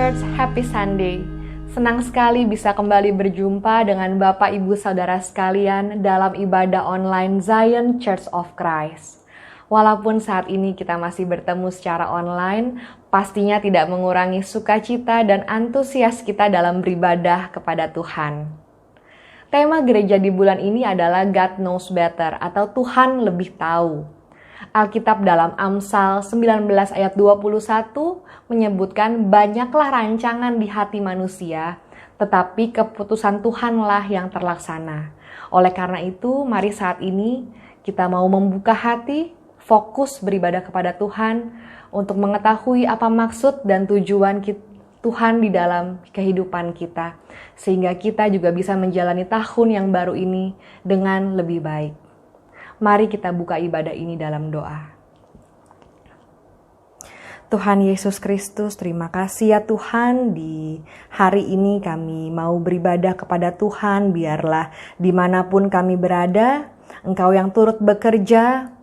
Church, Happy Sunday. Senang sekali bisa kembali berjumpa dengan Bapak Ibu Saudara sekalian dalam ibadah online Zion Church of Christ. Walaupun saat ini kita masih bertemu secara online, pastinya tidak mengurangi sukacita dan antusias kita dalam beribadah kepada Tuhan. Tema gereja di bulan ini adalah God Knows Better atau Tuhan lebih tahu. Alkitab dalam Amsal 19 ayat 21 menyebutkan banyaklah rancangan di hati manusia, tetapi keputusan Tuhanlah yang terlaksana. Oleh karena itu, mari saat ini kita mau membuka hati, fokus beribadah kepada Tuhan untuk mengetahui apa maksud dan tujuan Tuhan di dalam kehidupan kita, sehingga kita juga bisa menjalani tahun yang baru ini dengan lebih baik. Mari kita buka ibadah ini dalam doa. Tuhan Yesus Kristus, terima kasih ya Tuhan, di hari ini kami mau beribadah kepada Tuhan. Biarlah dimanapun kami berada, Engkau yang turut bekerja,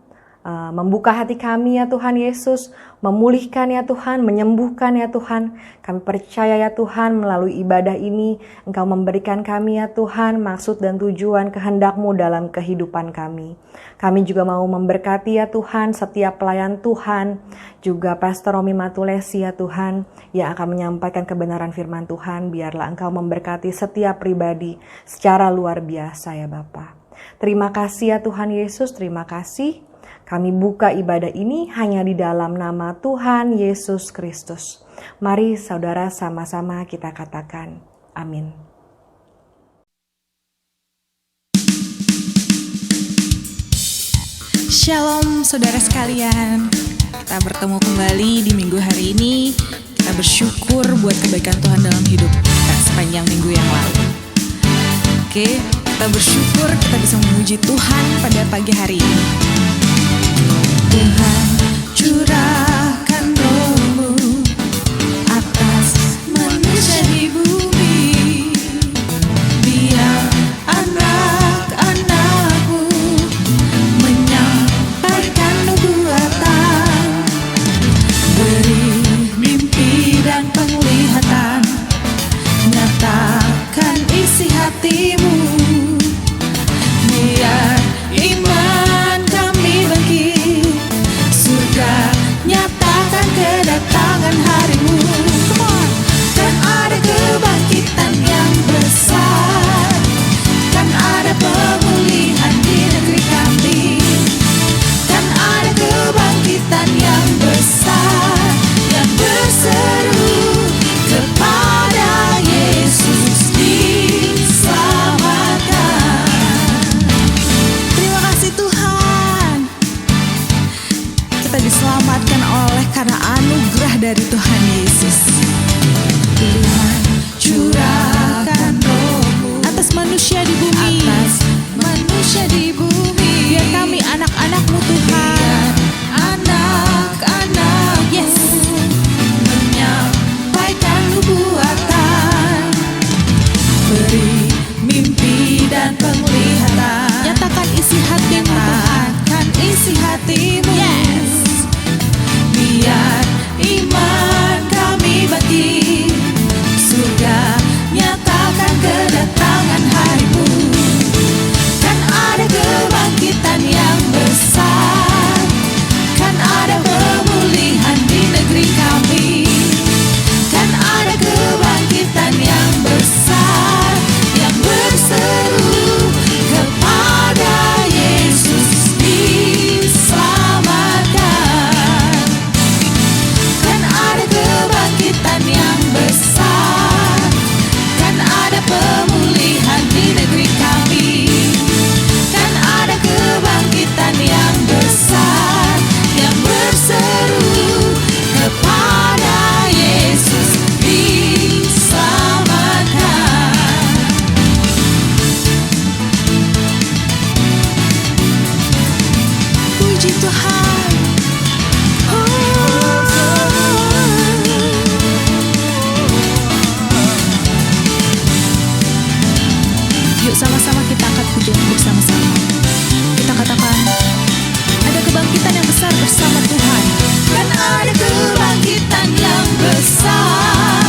membuka hati kami ya Tuhan Yesus, memulihkan ya Tuhan, menyembuhkan ya Tuhan. Kami percaya ya Tuhan, melalui ibadah ini Engkau memberikan kami ya Tuhan maksud dan tujuan kehendak-Mu dalam kehidupan kami. Kami juga mau memberkati ya Tuhan setiap pelayan Tuhan, juga Pastor Romi Matulesi ya Tuhan, yang akan menyampaikan kebenaran firman Tuhan. Biarlah Engkau memberkati setiap pribadi secara luar biasa ya Bapa. Terima kasih ya Tuhan Yesus, terima kasih. Kami buka ibadah ini hanya di dalam nama Tuhan Yesus Kristus. Mari saudara sama-sama kita katakan amin. Shalom saudara sekalian. Kita bertemu kembali di minggu hari ini. Kita bersyukur buat kebaikan Tuhan dalam hidup kita sepanjang minggu yang lalu. Oke, kita bersyukur kita bisa memuji Tuhan pada pagi hari ini. Tuhan curahkan roh-Mu atas manusia di bumi, biar anak-anak-Mu menyampaikan nubuatan, beri mimpi dan penglihatan, nyatakan isi hati-Mu, biar iman kami bangkit, surga nyatakan kedatangan hari-Mu. Kan ada kebangkitan yang besar, kan ada pemulihan di negeri kami, kan ada kebangkitan yang besar, yang berseru kepada Yesus diselamatkan. Terima kasih Tuhan, kita diselamatkan oleh karena anugerah dari Tuhan Yesus. Tuhan curahkan roh-Mu atas manusia di bumi, atas manusia di bumi, biar kami anak-anak-Mu Tuhan, anak-anak, yes, menyampaikan nubuatan, beri mimpi dan penglihatan, nyatakan isi hati-Mu Tuhan, nyatakan isi hati-Mu, yes, biar iman kami bangkit, surga nyatakan kedatangan hari-Mu. Kan ada kebangkitan yang besar, kan ada pemulihan di negeri kami, kan ada kebangkitan yang besar, yang berseru kepada Yesus diselamatkan. Kan ada kebangkitan yang besar, kan ada pemulihan di negeri kami, kan ada kebangkitan yang besar, yang berseru kepada Yesus diselamatkan. Puji Tuhan. Yuk sama-sama kita angkat pujian bersama-sama. Kita katakan, ada kebangkitan yang besar bersama Tuhan. Kan ada kebangkitan yang besar,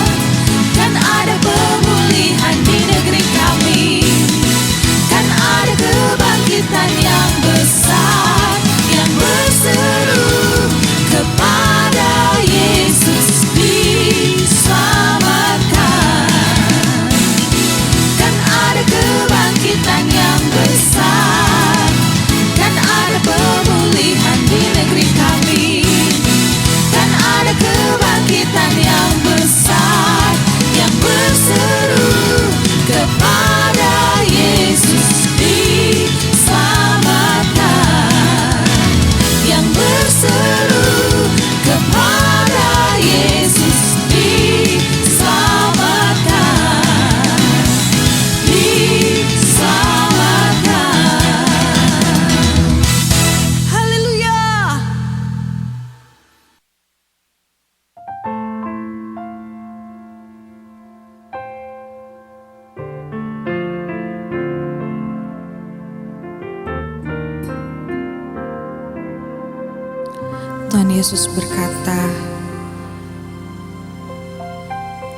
Tuhan Yesus berkata,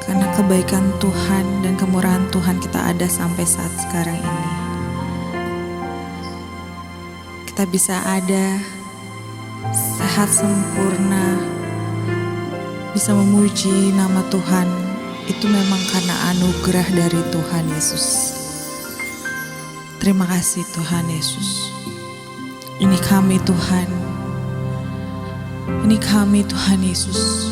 karena kebaikan Tuhan dan kemurahan Tuhan kita ada sampai saat sekarang ini. Kita bisa ada, sehat sempurna, bisa memuji nama Tuhan. Itu memang karena anugerah dari Tuhan Yesus. Terima kasih Tuhan Yesus. Ini kami Tuhan. Ini kami Tuhan Yesus.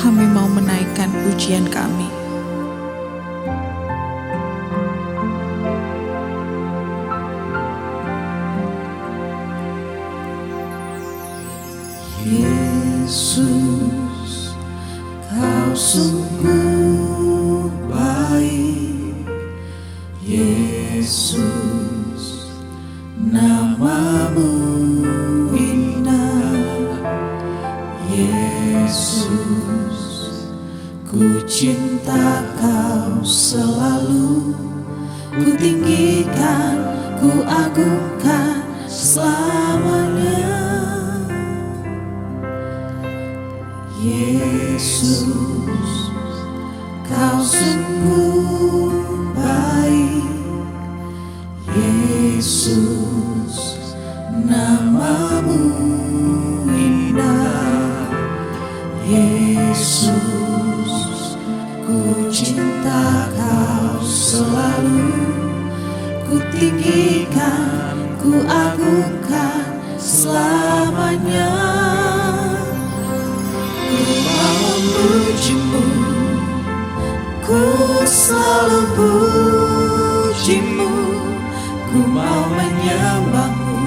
Kami mau menaikkan pujian kami. Yesus, Kau sungguh baik. Yesus, namamu indah. Yesus, ku cinta Kau selalu. Ku tinggikan, ku agungkan selamanya. Yesus, Kau sungguh baik. Yesus, namamu indah. Yesus, ku cinta Kau selalu. Ku tinggikan, ku agungkan selamanya. Ku mau memujimu, ku selalu pujimu. Ku mau menyembahmu,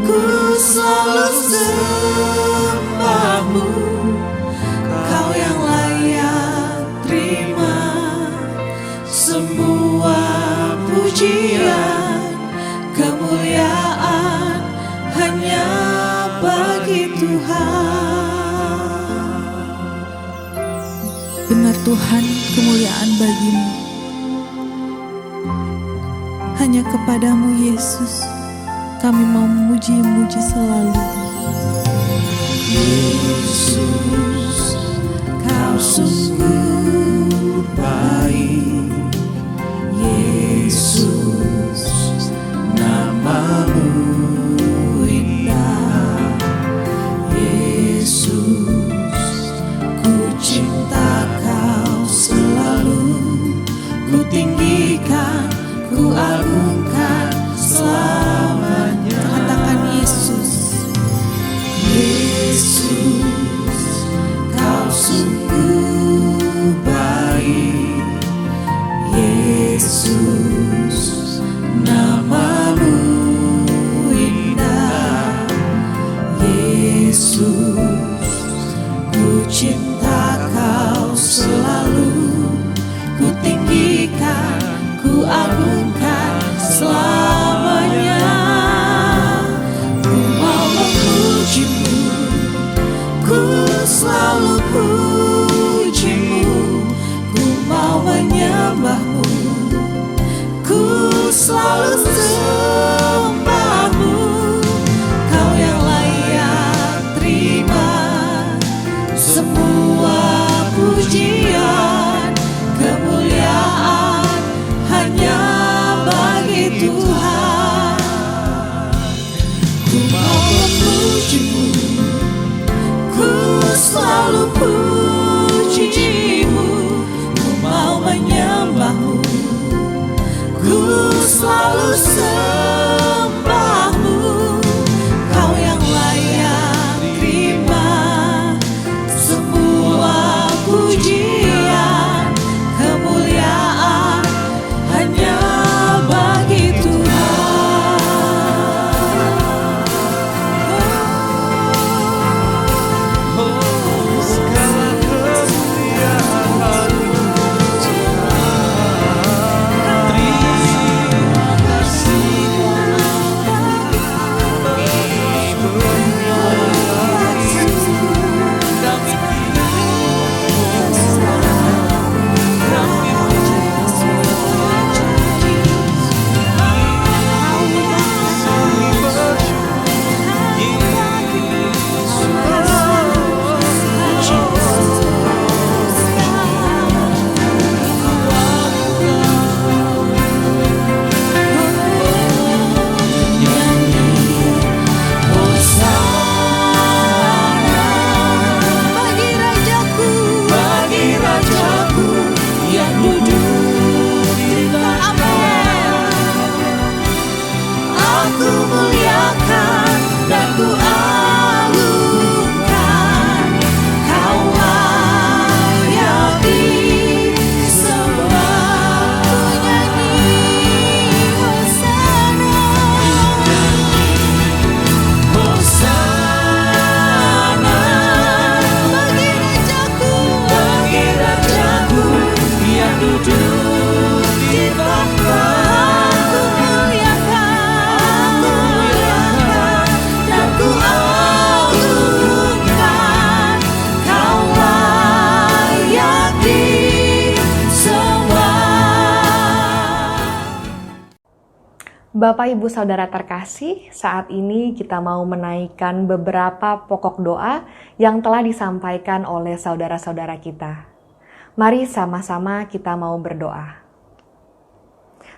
ku selalu sembahmu. Kau yang layak terima semua pujian, kemuliaan hanya bagi Tuhan. Benar Tuhan, kemuliaan bagimu. Hanya kepadamu Yesus, kami mau memuji-muji selalu. Yesus, Kau sungguh baik. Yesus, namamu indah. Yesus, ku cinta Kau selalu. Ku tinggikan, ku agungkan selamanya. Katakan Yesus. Yesus, Kau sungguh baik. Yesus, namamu indah. Yesus, ku cinta Kau selalu. Ku tinggikan, ku agungkan selamanya. Ku mau memujimu, ku selalu pujimu. Ku mau menyembahmu, ku selalu sembahmu. Kau yang layak terima semua pujian, kemuliaan hanya bagi Tuhan. Ku mau memujimu, ku selalu pujimu. Ku mau menyembahmu, ku selalu sembahmu. Kau yang layak terima semua pujian, kemuliaan hanya bagi Tuhan. Segala kemuliaan, terima kasih. Aku muliakan dan ku agungkan, Kau layak disembah. Hosana bagi Rajaku yang duduk di tahta. Aku muliakan dan ku agungkan, Kau layak disembah. Bapak Ibu Saudara terkasih, saat ini kita mau menaikkan beberapa pokok doa yang telah disampaikan oleh saudara-saudara kita. Mari sama-sama kita mau berdoa.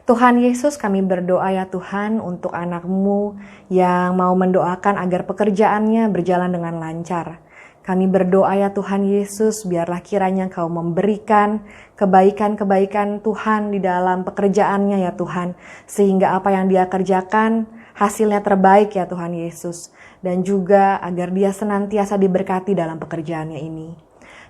Tuhan Yesus, kami berdoa ya Tuhan untuk anak-Mu yang mau mendoakan agar pekerjaannya berjalan dengan lancar. Kami berdoa ya Tuhan Yesus, biarlah kiranya Kau memberikan kebaikan-kebaikan Tuhan di dalam pekerjaannya ya Tuhan. Sehingga apa yang dia kerjakan hasilnya terbaik ya Tuhan Yesus. Dan juga agar dia senantiasa diberkati dalam pekerjaannya ini.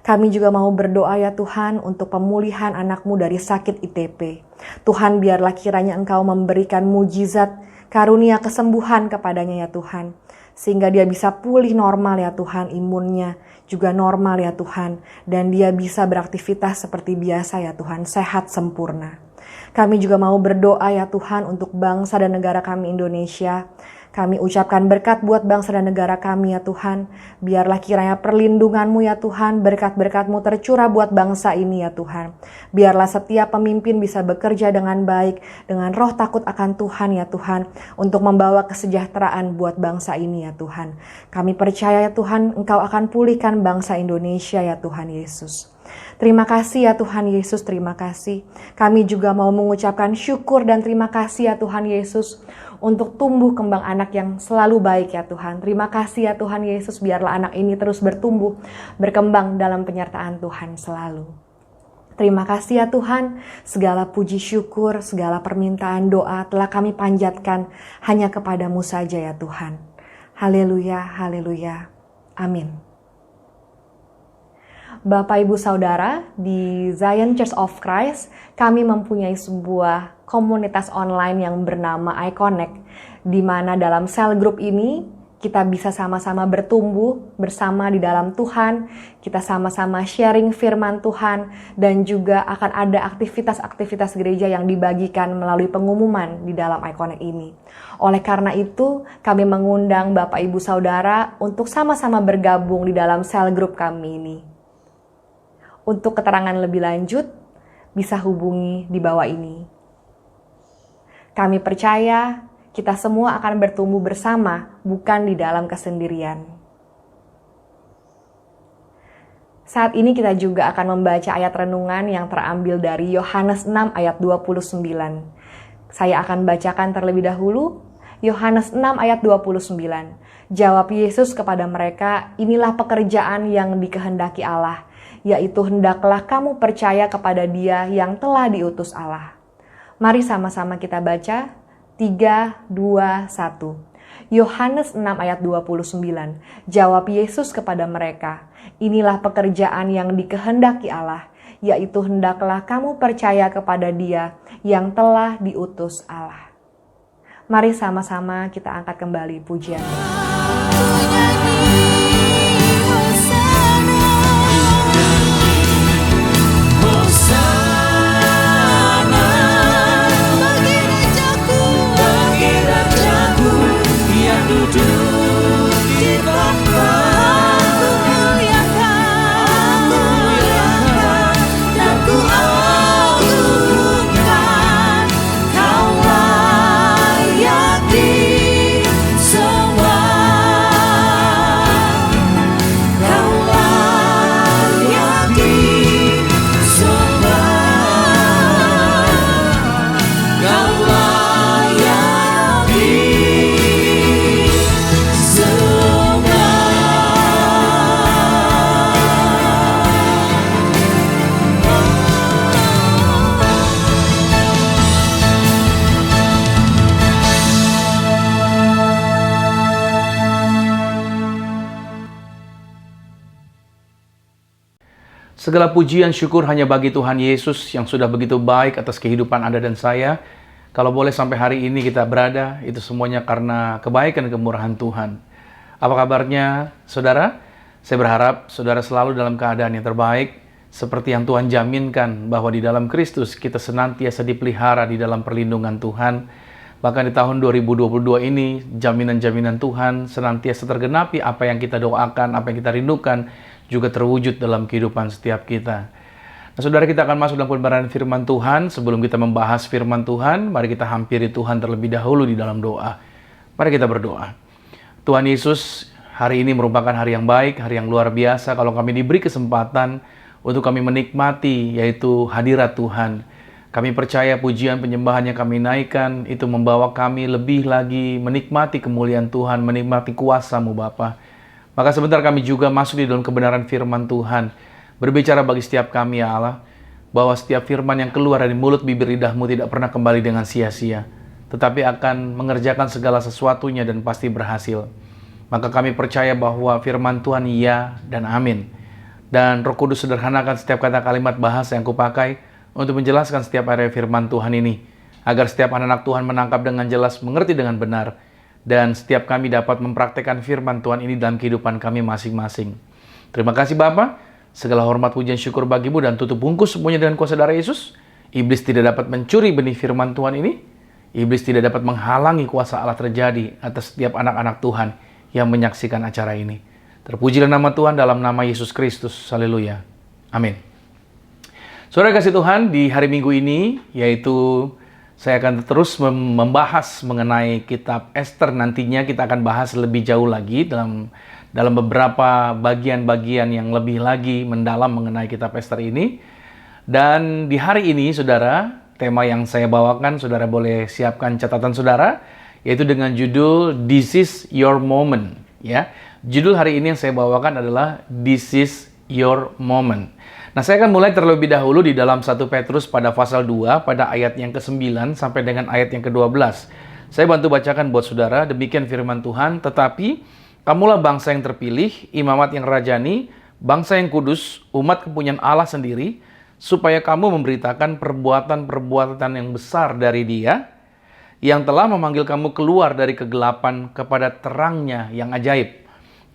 Kami juga mau berdoa ya Tuhan untuk pemulihan anak-Mu dari sakit ITP. Tuhan, biarlah kiranya Engkau memberikan mujizat karunia kesembuhan kepadanya ya Tuhan. Sehingga dia bisa pulih normal ya Tuhan, imunnya juga normal ya Tuhan. Dan dia bisa beraktivitas seperti biasa ya Tuhan, sehat sempurna. Kami juga mau berdoa ya Tuhan untuk bangsa dan negara kami Indonesia. Kami ucapkan berkat buat bangsa dan negara kami ya Tuhan. Biarlah kiranya perlindungan-Mu ya Tuhan, berkat-berkat-Mu tercurah buat bangsa ini ya Tuhan. Biarlah setiap pemimpin bisa bekerja dengan baik, dengan roh takut akan Tuhan ya Tuhan, untuk membawa kesejahteraan buat bangsa ini ya Tuhan. Kami percaya ya Tuhan, Engkau akan pulihkan bangsa Indonesia ya Tuhan Yesus. Terima kasih ya Tuhan Yesus, terima kasih. Kami juga mau mengucapkan syukur dan terima kasih ya Tuhan Yesus untuk tumbuh kembang anak yang selalu baik ya Tuhan. Terima kasih ya Tuhan Yesus, biarlah anak ini terus bertumbuh, berkembang dalam penyertaan Tuhan selalu. Terima kasih ya Tuhan, segala puji syukur, segala permintaan doa telah kami panjatkan hanya kepadamu saja ya Tuhan. Haleluya, haleluya, amin. Bapak Ibu Saudara, di Zion Church of Christ, kami mempunyai sebuah komunitas online yang bernama iConnect, di mana dalam sel group ini kita bisa sama-sama bertumbuh bersama di dalam Tuhan, kita sama-sama sharing firman Tuhan, dan juga akan ada aktivitas-aktivitas gereja yang dibagikan melalui pengumuman di dalam iConnect ini. Oleh karena itu, kami mengundang Bapak Ibu Saudara untuk sama-sama bergabung di dalam sel group kami ini. Untuk keterangan lebih lanjut, bisa hubungi di bawah ini. Kami percaya kita semua akan bertumbuh bersama, bukan di dalam kesendirian. Saat ini kita juga akan membaca ayat renungan yang terambil dari Yohanes 6 ayat 29. Saya akan bacakan terlebih dahulu. Yohanes 6 ayat 29. Jawab Yesus kepada mereka, inilah pekerjaan yang dikehendaki Allah, yaitu hendaklah kamu percaya kepada Dia yang telah diutus Allah. Mari sama-sama kita baca. 3, 2, 1. Yohanes 6 ayat 29. Jawab Yesus kepada mereka, inilah pekerjaan yang dikehendaki Allah, yaitu hendaklah kamu percaya kepada Dia yang telah diutus Allah. Mari sama-sama kita angkat kembali pujian. Duduk di tahta. Aku muliakan dan ku agungkan, Kau layak disembah. Segala pujian syukur hanya bagi Tuhan Yesus yang sudah begitu baik atas kehidupan Anda dan saya. Kalau boleh sampai hari ini kita berada, itu semuanya karena kebaikan dan kemurahan Tuhan. Apa kabarnya, saudara? Saya berharap saudara selalu dalam keadaan yang terbaik, seperti yang Tuhan jaminkan bahwa di dalam Kristus kita senantiasa dipelihara di dalam perlindungan Tuhan. Bahkan di tahun 2022 ini, jaminan-jaminan Tuhan senantiasa tergenapi. Apa yang kita doakan, apa yang kita rindukan, juga terwujud dalam kehidupan setiap kita. Nah, saudara, kita akan masuk dalam pembahasan firman Tuhan. Sebelum kita membahas firman Tuhan, mari kita hampiri Tuhan terlebih dahulu di dalam doa. Mari kita berdoa. Tuhan Yesus, hari ini merupakan hari yang baik, hari yang luar biasa kalau kami diberi kesempatan untuk kami menikmati, yaitu hadirat Tuhan. Kami percaya pujian penyembahan yang kami naikkan itu membawa kami lebih lagi menikmati kemuliaan Tuhan, menikmati kuasa-Mu Bapa. Maka sebentar kami juga masuk di dalam kebenaran firman Tuhan. Berbicara bagi setiap kami ya Allah, bahwa setiap firman yang keluar dari mulut bibir lidah-Mu tidak pernah kembali dengan sia-sia, tetapi akan mengerjakan segala sesuatunya dan pasti berhasil. Maka kami percaya bahwa firman Tuhan ya dan amin. Dan Roh Kudus sederhanakan setiap kata kalimat bahasa yang kupakai untuk menjelaskan setiap area firman Tuhan ini, agar setiap anak-anak Tuhan menangkap dengan jelas, mengerti dengan benar, dan setiap kami dapat mempraktekkan firman Tuhan ini dalam kehidupan kami masing-masing. Terima kasih Bapa, segala hormat pujian syukur bagi-Mu, dan tutup bungkus semuanya dengan kuasa darah Yesus. Iblis tidak dapat mencuri benih firman Tuhan ini, iblis tidak dapat menghalangi kuasa Allah terjadi atas setiap anak-anak Tuhan yang menyaksikan acara ini. Terpujilah nama Tuhan dalam nama Yesus Kristus. Haleluya. Amin. Saudara kasih Tuhan, di hari Minggu ini, yaitu saya akan terus membahas mengenai kitab Ester. Nantinya kita akan bahas lebih jauh lagi dalam beberapa bagian-bagian yang lebih lagi mendalam mengenai kitab Ester ini. Dan di hari ini, saudara, tema yang saya bawakan, saudara boleh siapkan catatan saudara, yaitu dengan judul This is Your Moment. Ya, judul hari ini yang saya bawakan adalah This is Your Moment. Nah, saya akan mulai terlebih dahulu di dalam 1 Petrus pada pasal 2, pada ayat yang ke-9 sampai dengan ayat yang ke-12. Saya bantu bacakan buat saudara, demikian firman Tuhan, tetapi kamulah bangsa yang terpilih, imamat yang rajani, bangsa yang kudus, umat kepunyaan Allah sendiri, supaya kamu memberitakan perbuatan-perbuatan yang besar dari Dia, yang telah memanggil kamu keluar dari kegelapan kepada terangnya yang ajaib.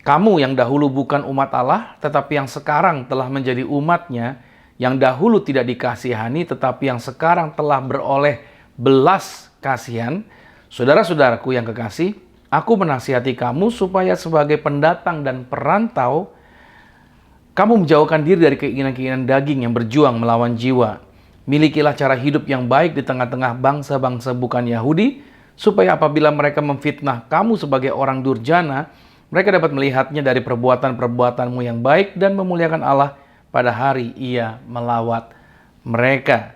Kamu yang dahulu bukan umat Allah, tetapi yang sekarang telah menjadi umat-Nya, yang dahulu tidak dikasihani, tetapi yang sekarang telah beroleh belas kasihan. Saudara-saudaraku yang kekasih, aku menasihati kamu supaya sebagai pendatang dan perantau, kamu menjauhkan diri dari keinginan-keinginan daging yang berjuang melawan jiwa. Milikilah cara hidup yang baik di tengah-tengah bangsa-bangsa bukan Yahudi, supaya apabila mereka memfitnah kamu sebagai orang durjana, mereka dapat melihatnya dari perbuatan-perbuatanmu yang baik dan memuliakan Allah pada hari Ia melawat mereka.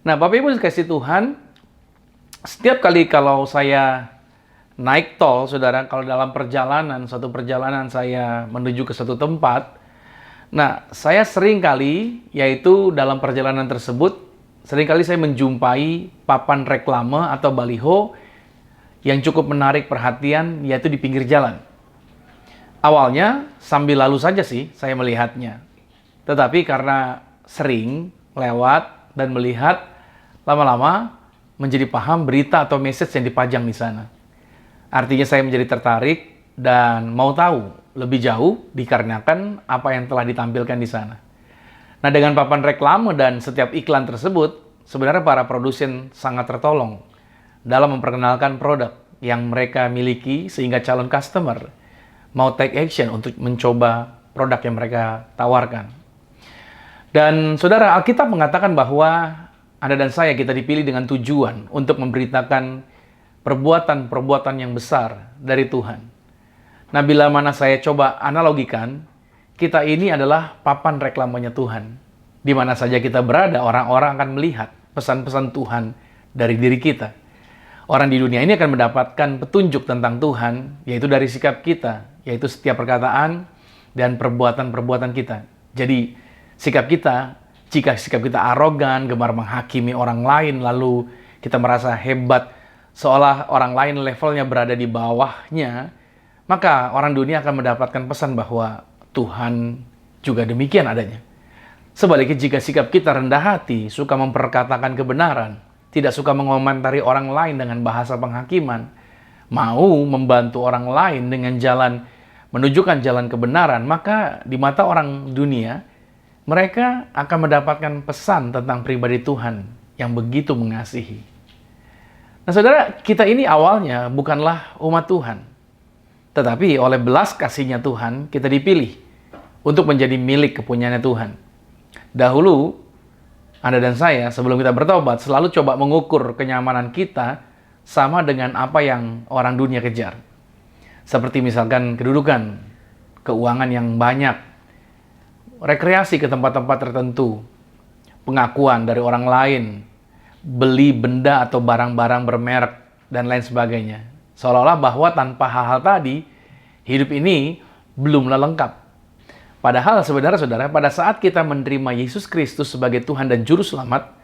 Nah, Bapak Ibu dikasih Tuhan, setiap kali kalau saya naik tol, saudara, kalau dalam satu perjalanan saya menuju ke satu tempat, nah, saya sering kali, yaitu dalam perjalanan tersebut, sering kali saya menjumpai papan reklame atau baliho yang cukup menarik perhatian, yaitu di pinggir jalan. Awalnya sambil lalu saja sih saya melihatnya. Tetapi karena sering lewat dan melihat, lama-lama menjadi paham berita atau message yang dipajang di sana. Artinya saya menjadi tertarik dan mau tahu lebih jauh dikarenakan apa yang telah ditampilkan di sana. Nah, dengan papan reklame dan setiap iklan tersebut, sebenarnya para produsen sangat tertolong dalam memperkenalkan produk yang mereka miliki sehingga calon customer mau take action untuk mencoba produk yang mereka tawarkan. Dan saudara, Alkitab mengatakan bahwa Anda dan saya kita dipilih dengan tujuan untuk memberitakan perbuatan-perbuatan yang besar dari Tuhan. Nah, bila mana saya coba analogikan, kita ini adalah papan reklamanya Tuhan. Di mana saja kita berada, orang-orang akan melihat pesan-pesan Tuhan dari diri kita. Orang di dunia ini akan mendapatkan petunjuk tentang Tuhan, yaitu dari sikap kita, yaitu setiap perkataan dan perbuatan-perbuatan kita. Jadi, jika sikap kita arogan, gemar menghakimi orang lain, lalu kita merasa hebat, seolah orang lain levelnya berada di bawahnya, maka orang dunia akan mendapatkan pesan bahwa Tuhan juga demikian adanya. Sebaliknya jika sikap kita rendah hati, suka memperkatakan kebenaran, tidak suka mengomentari orang lain dengan bahasa penghakiman, mau membantu orang lain dengan menunjukkan jalan kebenaran, maka di mata orang dunia, mereka akan mendapatkan pesan tentang pribadi Tuhan yang begitu mengasihi. Nah saudara, kita ini awalnya bukanlah umat Tuhan. Tetapi oleh belas kasihnya Tuhan, kita dipilih untuk menjadi milik kepunyaannya Tuhan. Dahulu, Anda dan saya sebelum kita bertobat selalu coba mengukur kenyamanan kita sama dengan apa yang orang dunia kejar. Seperti misalkan kedudukan, keuangan yang banyak, rekreasi ke tempat-tempat tertentu, pengakuan dari orang lain, beli benda atau barang-barang bermerek, dan lain sebagainya. Seolah-olah bahwa tanpa hal-hal tadi, hidup ini belumlah lengkap. Padahal sebenarnya saudara, pada saat kita menerima Yesus Kristus sebagai Tuhan dan Juru Selamat,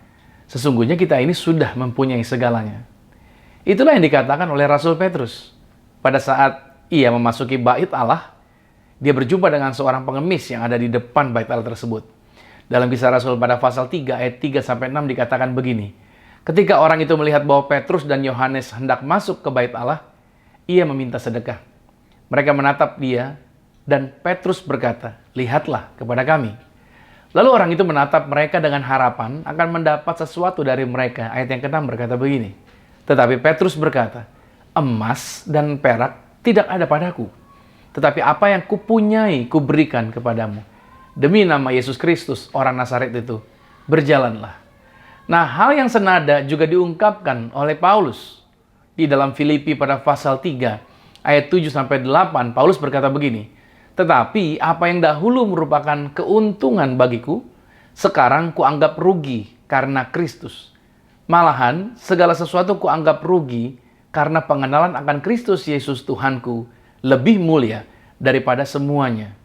sesungguhnya kita ini sudah mempunyai segalanya. Itulah yang dikatakan oleh Rasul Petrus. Pada saat ia memasuki bait Allah, dia berjumpa dengan seorang pengemis yang ada di depan bait Allah tersebut. Dalam Kisah Rasul pada pasal 3 ayat 3-6 dikatakan begini. Ketika orang itu melihat bahwa Petrus dan Yohanes hendak masuk ke bait Allah, ia meminta sedekah. Mereka menatap dia dan Petrus berkata, "Lihatlah kepada kami." Lalu orang itu menatap mereka dengan harapan akan mendapat sesuatu dari mereka. Ayat yang ke-6 berkata begini. Tetapi Petrus berkata, "Emas dan perak tidak ada padaku. Tetapi apa yang kupunyai kuberikan kepadamu. Demi nama Yesus Kristus, orang Nazaret itu, berjalanlah." Nah, hal yang senada juga diungkapkan oleh Paulus di dalam Filipi pada pasal 3 ayat 7-8. Paulus berkata begini, "Tetapi apa yang dahulu merupakan keuntungan bagiku, sekarang kuanggap rugi karena Kristus. Malahan segala sesuatu kuanggap rugi karena pengenalan akan Kristus Yesus Tuhanku lebih mulia daripada semuanya.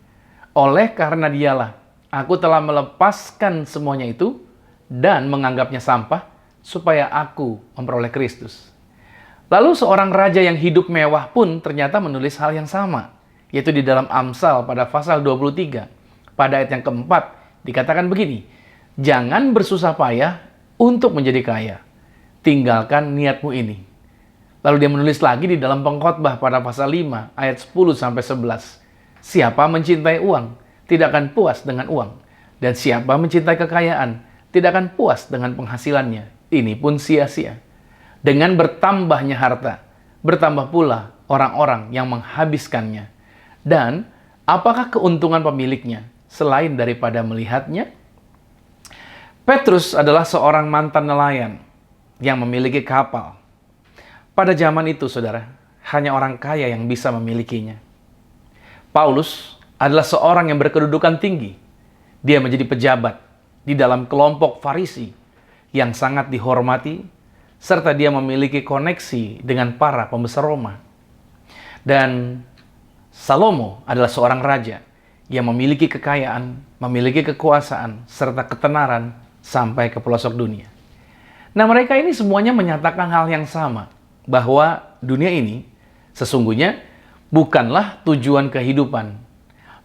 Oleh karena dialah aku telah melepaskan semuanya itu dan menganggapnya sampah supaya aku memperoleh Kristus." Lalu seorang raja yang hidup mewah pun ternyata menulis hal yang sama, yaitu di dalam Amsal pada pasal 23. Pada ayat yang keempat dikatakan begini, "Jangan bersusah payah untuk menjadi kaya. Tinggalkan niatmu ini." Lalu dia menulis lagi di dalam Pengkhotbah pada pasal 5 ayat 10-11. "Siapa mencintai uang tidak akan puas dengan uang, dan siapa mencintai kekayaan tidak akan puas dengan penghasilannya. Ini pun sia-sia. Dengan bertambahnya harta, bertambah pula orang-orang yang menghabiskannya. Dan apakah keuntungan pemiliknya selain daripada melihatnya?" Petrus adalah seorang mantan nelayan yang memiliki kapal. Pada zaman itu, saudara, hanya orang kaya yang bisa memilikinya. Paulus adalah seorang yang berkedudukan tinggi. Dia menjadi pejabat di dalam kelompok Farisi yang sangat dihormati, serta dia memiliki koneksi dengan para pembesar Roma. Dan Salomo adalah seorang raja yang memiliki kekayaan, memiliki kekuasaan, serta ketenaran sampai ke pelosok dunia. Nah, mereka ini semuanya menyatakan hal yang sama, bahwa dunia ini sesungguhnya bukanlah tujuan kehidupan,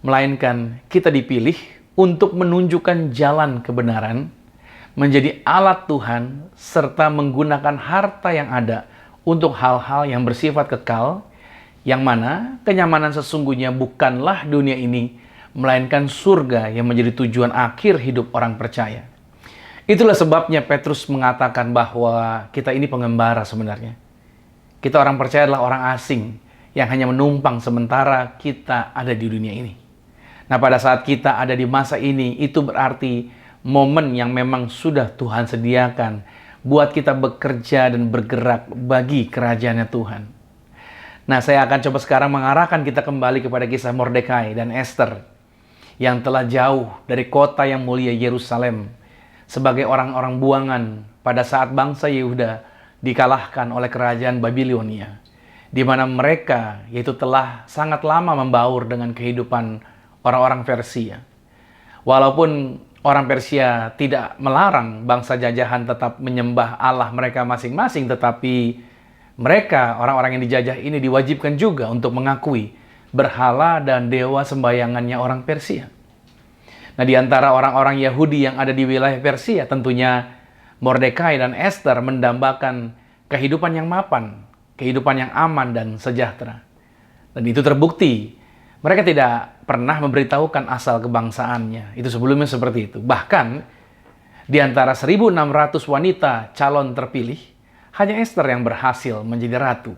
melainkan kita dipilih untuk menunjukkan jalan kebenaran, menjadi alat Tuhan, serta menggunakan harta yang ada untuk hal-hal yang bersifat kekal, yang mana kenyamanan sesungguhnya bukanlah dunia ini, melainkan surga yang menjadi tujuan akhir hidup orang percaya. Itulah sebabnya Petrus mengatakan bahwa kita ini pengembara sebenarnya. Kita orang percaya adalah orang asing yang hanya menumpang sementara kita ada di dunia ini. Nah, pada saat kita ada di masa ini, itu berarti momen yang memang sudah Tuhan sediakan buat kita bekerja dan bergerak bagi kerajaannya Tuhan. Nah, saya akan coba sekarang mengarahkan kita kembali kepada kisah Mordekai dan Esther yang telah jauh dari kota yang mulia Yerusalem sebagai orang-orang buangan pada saat bangsa Yehuda dikalahkan oleh kerajaan Babilonia, di mana mereka yaitu telah sangat lama membaur dengan kehidupan orang-orang Persia. Walaupun orang Persia tidak melarang bangsa jajahan tetap menyembah Allah mereka masing-masing, tetapi mereka, orang-orang yang dijajah ini, diwajibkan juga untuk mengakui berhala dan dewa sembayangannya orang Persia. Nah, di antara orang-orang Yahudi yang ada di wilayah Persia, tentunya Mordekai dan Esther mendambakan kehidupan yang mapan, kehidupan yang aman dan sejahtera. Dan itu terbukti. Mereka tidak pernah memberitahukan asal kebangsaannya. Itu sebelumnya seperti itu. Bahkan, di antara 1.600 wanita calon terpilih, hanya Esther yang berhasil menjadi ratu.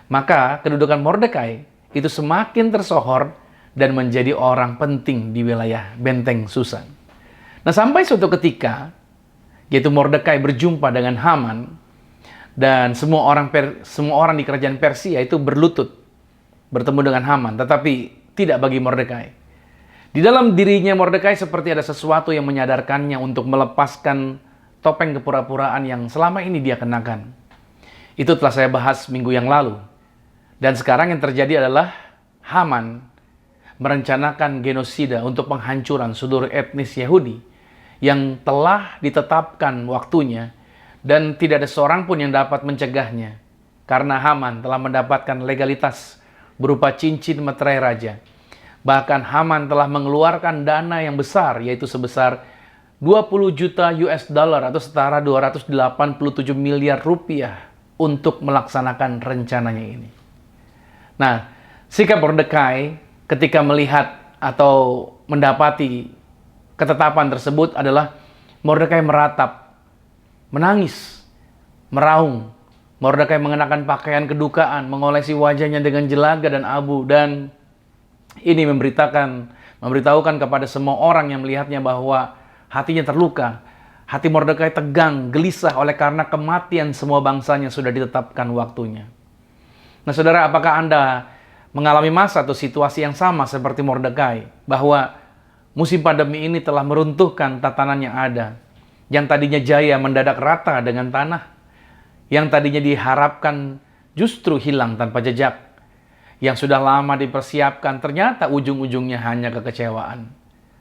Maka, kedudukan Mordekai itu semakin tersohor dan menjadi orang penting di wilayah benteng Susan. Nah, sampai suatu ketika, yaitu Mordekai berjumpa dengan Haman, dan semua orang di kerajaan Persia itu berlutut bertemu dengan Haman, tetapi tidak bagi Mordekai. Di dalam dirinya Mordekai seperti ada sesuatu yang menyadarkannya untuk melepaskan topeng kepura-puraan yang selama ini dia kenakan. Itu telah saya bahas minggu yang lalu. Dan sekarang yang terjadi adalah Haman merencanakan genosida untuk penghancuran seluruh etnis Yahudi yang telah ditetapkan waktunya dan tidak ada seorang pun yang dapat mencegahnya karena Haman telah mendapatkan legalitas berupa cincin meterai raja. Bahkan Haman telah mengeluarkan dana yang besar, yaitu sebesar 20 juta US dollar atau setara 287 miliar rupiah untuk melaksanakan rencananya ini. Nah, sikap Mordekai ketika melihat atau mendapati ketetapan tersebut adalah Mordekai meratap, menangis, meraung. Mordekai mengenakan pakaian kedukaan, mengolesi wajahnya dengan jelaga dan abu, dan ini memberitahukan kepada semua orang yang melihatnya bahwa hatinya terluka. Hati Mordekai tegang, gelisah oleh karena kematian semua bangsanya sudah ditetapkan waktunya. Nah, saudara, apakah Anda mengalami masa atau situasi yang sama seperti Mordekai, bahwa musim pandemi ini telah meruntuhkan tatanan yang ada, yang tadinya jaya mendadak rata dengan tanah, yang tadinya diharapkan justru hilang tanpa jejak, yang sudah lama dipersiapkan ternyata ujung-ujungnya hanya kekecewaan.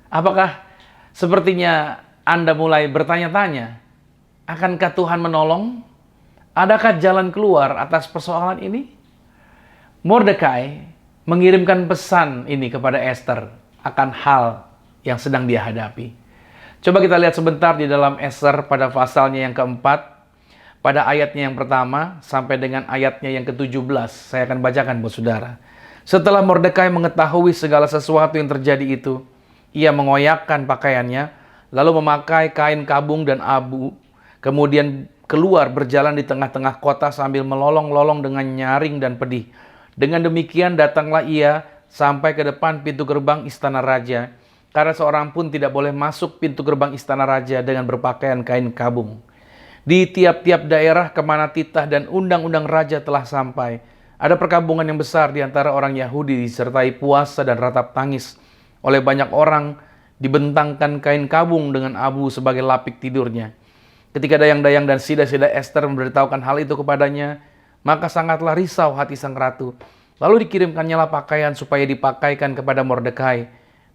Apakah sepertinya Anda mulai bertanya-tanya, akankah Tuhan menolong? Adakah jalan keluar atas persoalan ini? Mordekai mengirimkan pesan ini kepada Esther akan hal yang sedang dia hadapi. Coba kita lihat sebentar di dalam Esther pada pasalnya yang keempat, pada ayatnya yang pertama sampai dengan ayatnya yang ke-17. Saya akan bacakan buat saudara. Setelah Mordekai mengetahui segala sesuatu yang terjadi itu, ia mengoyakkan pakaiannya, lalu memakai kain kabung dan abu, kemudian keluar berjalan di tengah-tengah kota sambil melolong-lolong dengan nyaring dan pedih. Dengan demikian datanglah ia sampai ke depan pintu gerbang istana raja, karena seorang pun tidak boleh masuk pintu gerbang istana raja dengan berpakaian kain kabung. Di tiap-tiap daerah kemana titah dan undang-undang raja telah sampai, ada perkampungan yang besar di antara orang Yahudi disertai puasa dan ratap tangis. Oleh banyak orang dibentangkan kain kabung dengan abu sebagai lapik tidurnya. Ketika dayang-dayang dan sida-sida Esther memberitahukan hal itu kepadanya, maka sangatlah risau hati sang ratu. Lalu dikirimkannya lah pakaian supaya dipakaikan kepada Mordekai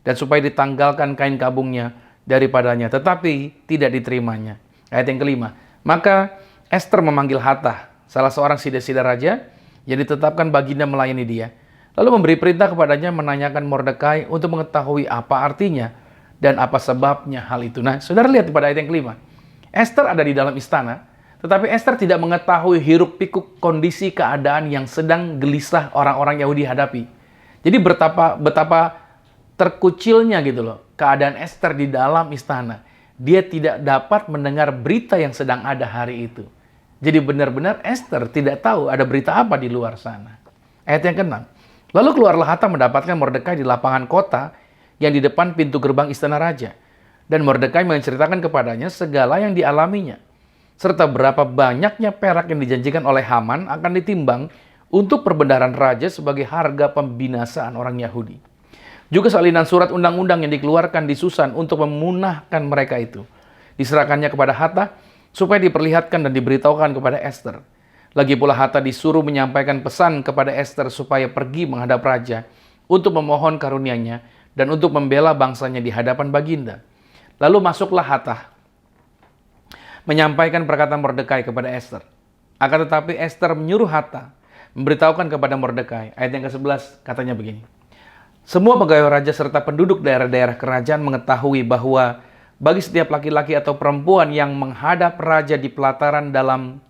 dan supaya ditanggalkan kain kabungnya daripadanya, tetapi tidak diterimanya. Ayat yang kelima. Maka Esther memanggil Hathach, salah seorang sida-sida raja yang ditetapkan baginda melayani dia. Lalu memberi perintah kepadanya menanyakan Mordekai untuk mengetahui apa artinya dan apa sebabnya hal itu. Nah, saudara lihat pada ayat yang kelima. Esther ada di dalam istana, tetapi Esther tidak mengetahui hiruk-pikuk kondisi keadaan yang sedang gelisah orang-orang Yahudi hadapi. Jadi betapa terkucilnya gitu loh keadaan Esther di dalam istana. Dia tidak dapat mendengar berita yang sedang ada hari itu. Jadi benar-benar Esther tidak tahu ada berita apa di luar sana. Ayat yang ke-6. Lalu keluarlah Hathach mendapatkan Mordekai di lapangan kota yang di depan pintu gerbang istana raja. Dan Mordekai menceritakan kepadanya segala yang dialaminya, serta berapa banyaknya perak yang dijanjikan oleh Haman akan ditimbang untuk perbendaharaan raja sebagai harga pembinasaan orang Yahudi. Juga salinan surat undang-undang yang dikeluarkan di Susan untuk memunahkan mereka itu diserahkannya kepada Hathach supaya diperlihatkan dan diberitahukan kepada Esther. Lagi pula Hathach disuruh menyampaikan pesan kepada Esther supaya pergi menghadap raja untuk memohon karunia-Nya dan untuk membela bangsanya di hadapan baginda. Lalu masuklah Hathach menyampaikan perkataan Mordekai kepada Esther. Akan tetapi Esther menyuruh Hathach memberitahukan kepada Mordekai. Ayat yang ke-11 katanya begini. Semua pegawai raja serta penduduk daerah-daerah kerajaan mengetahui bahwa bagi setiap laki-laki atau perempuan yang menghadap raja di pelataran dalam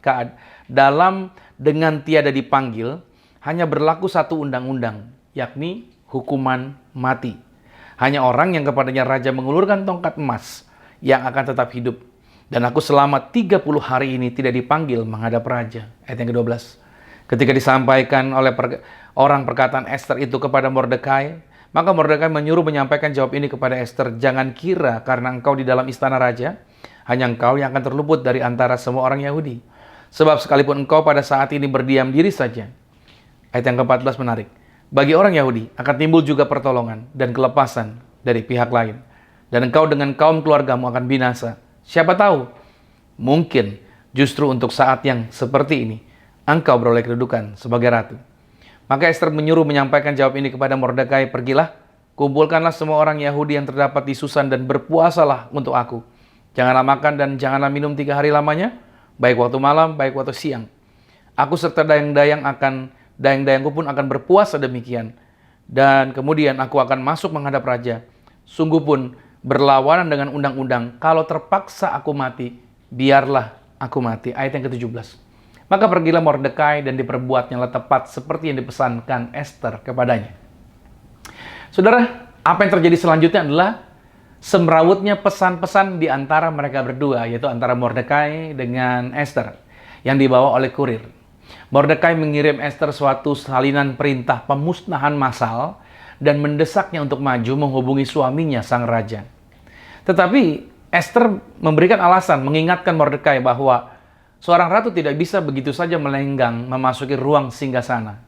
dengan tiada dipanggil, hanya berlaku satu undang-undang, yakni hukuman mati. Hanya orang yang kepadanya raja mengulurkan tongkat emas yang akan tetap hidup. Dan aku selama 30 hari ini tidak dipanggil menghadap raja. Ayat yang ke-12. Ketika disampaikan oleh orang perkataan Ester itu kepada Mordekai, maka Mordekai menyuruh menyampaikan jawab ini kepada Ester, "Jangan kira karena engkau di dalam istana raja, hanya engkau yang akan terluput dari antara semua orang Yahudi. Sebab sekalipun engkau pada saat ini berdiam diri saja." Ayat yang ke-14 menarik. "Bagi orang Yahudi akan timbul juga pertolongan dan kelepasan dari pihak lain. Dan engkau dengan kaum keluargamu akan binasa. Siapa tahu, mungkin justru untuk saat yang seperti ini, engkau beroleh kedudukan sebagai ratu." Maka Ester menyuruh menyampaikan jawab ini kepada Mordekai, "Pergilah, kumpulkanlah semua orang Yahudi yang terdapat di Susan dan berpuasalah untuk aku. Janganlah makan dan janganlah minum 3 hari lamanya, baik waktu malam, baik waktu siang. Aku serta dayang-dayangku pun akan berpuasa demikian. Dan kemudian aku akan masuk menghadap raja. Sungguh pun berlawanan dengan undang-undang, kalau terpaksa aku mati, biarlah aku mati." Ayat yang ke-17. Maka pergilah Mordekai dan diperbuatnya tepat seperti yang dipesankan Ester kepadanya. Saudara, apa yang terjadi selanjutnya adalah semrawutnya pesan-pesan di antara mereka berdua, yaitu antara Mordekai dengan Ester, yang dibawa oleh kurir. Mordekai mengirim Ester suatu salinan perintah pemusnahan massal dan mendesaknya untuk maju menghubungi suaminya, sang raja. Tetapi Ester memberikan alasan, mengingatkan Mordekai bahwa seorang ratu tidak bisa begitu saja melenggang memasuki ruang singgasana.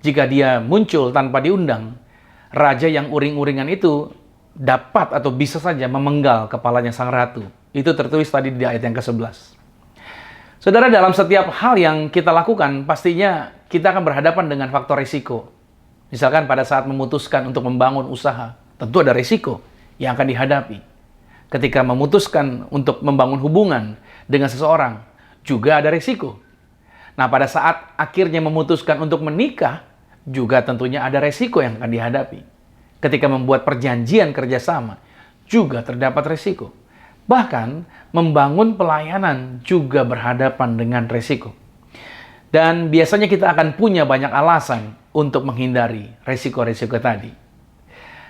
Jika dia muncul tanpa diundang, raja yang uring-uringan itu dapat atau bisa saja memenggal kepalanya sang ratu. Itu tertulis tadi di ayat yang ke-11. Saudara, dalam setiap hal yang kita lakukan, pastinya kita akan berhadapan dengan faktor risiko. Misalkan pada saat memutuskan untuk membangun usaha, tentu ada risiko yang akan dihadapi. Ketika memutuskan untuk membangun hubungan dengan seseorang, juga ada resiko. Nah, pada saat akhirnya memutuskan untuk menikah, juga tentunya ada resiko yang akan dihadapi. Ketika membuat perjanjian kerjasama, juga terdapat resiko. Bahkan, membangun pelayanan juga berhadapan dengan resiko. Dan biasanya kita akan punya banyak alasan untuk menghindari resiko-resiko tadi.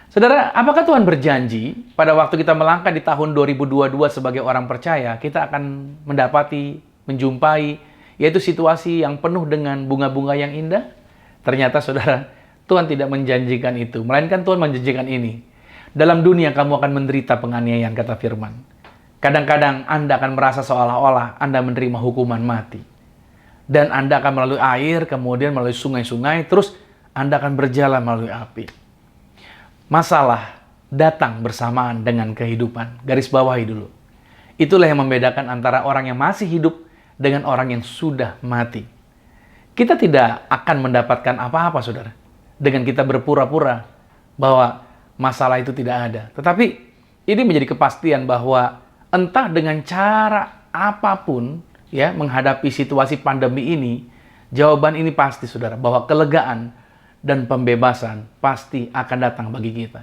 Saudara, apakah Tuhan berjanji pada waktu kita melangkah di tahun 2022 sebagai orang percaya, kita akan menjumpai, yaitu situasi yang penuh dengan bunga-bunga yang indah? Ternyata saudara, Tuhan tidak menjanjikan itu, melainkan Tuhan menjanjikan ini. Dalam dunia kamu akan menderita penganiayaan, kata firman. Kadang-kadang Anda akan merasa seolah-olah Anda menerima hukuman mati. Dan Anda akan melalui air, kemudian melalui sungai-sungai, terus Anda akan berjalan melalui api. Masalah datang bersamaan dengan kehidupan. Garis bawahi dulu. Itulah yang membedakan antara orang yang masih hidup dengan orang yang sudah mati. Kita tidak akan mendapatkan apa-apa, saudara, dengan kita berpura-pura bahwa masalah itu tidak ada. Tetapi ini menjadi kepastian bahwa entah dengan cara apapun ya menghadapi situasi pandemi ini, jawaban ini pasti, saudara, bahwa kelegaan dan pembebasan pasti akan datang bagi kita.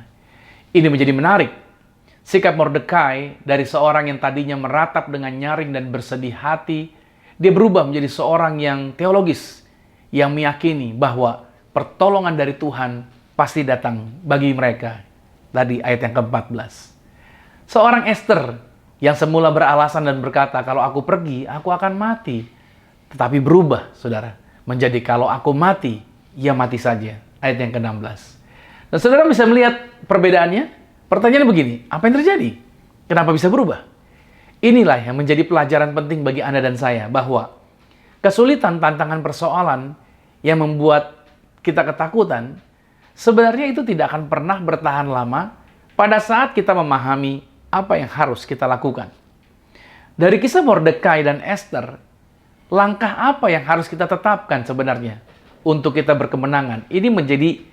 Ini menjadi menarik. Sikap Mordekai dari seorang yang tadinya meratap dengan nyaring dan bersedih hati, dia berubah menjadi seorang yang teologis, yang meyakini bahwa pertolongan dari Tuhan pasti datang bagi mereka. Tadi ayat yang ke-14. Seorang Ester yang semula beralasan dan berkata, kalau aku pergi, aku akan mati. Tetapi berubah, saudara, menjadi kalau aku mati, ya mati saja. Ayat yang ke-16. Dan saudara bisa melihat perbedaannya. Pertanyaannya begini, apa yang terjadi? Kenapa bisa berubah? Inilah yang menjadi pelajaran penting bagi Anda dan saya, bahwa kesulitan, tantangan, persoalan yang membuat kita ketakutan, sebenarnya itu tidak akan pernah bertahan lama pada saat kita memahami apa yang harus kita lakukan. Dari kisah Mordekai dan Ester, langkah apa yang harus kita tetapkan sebenarnya untuk kita berkemenangan? Ini menjadi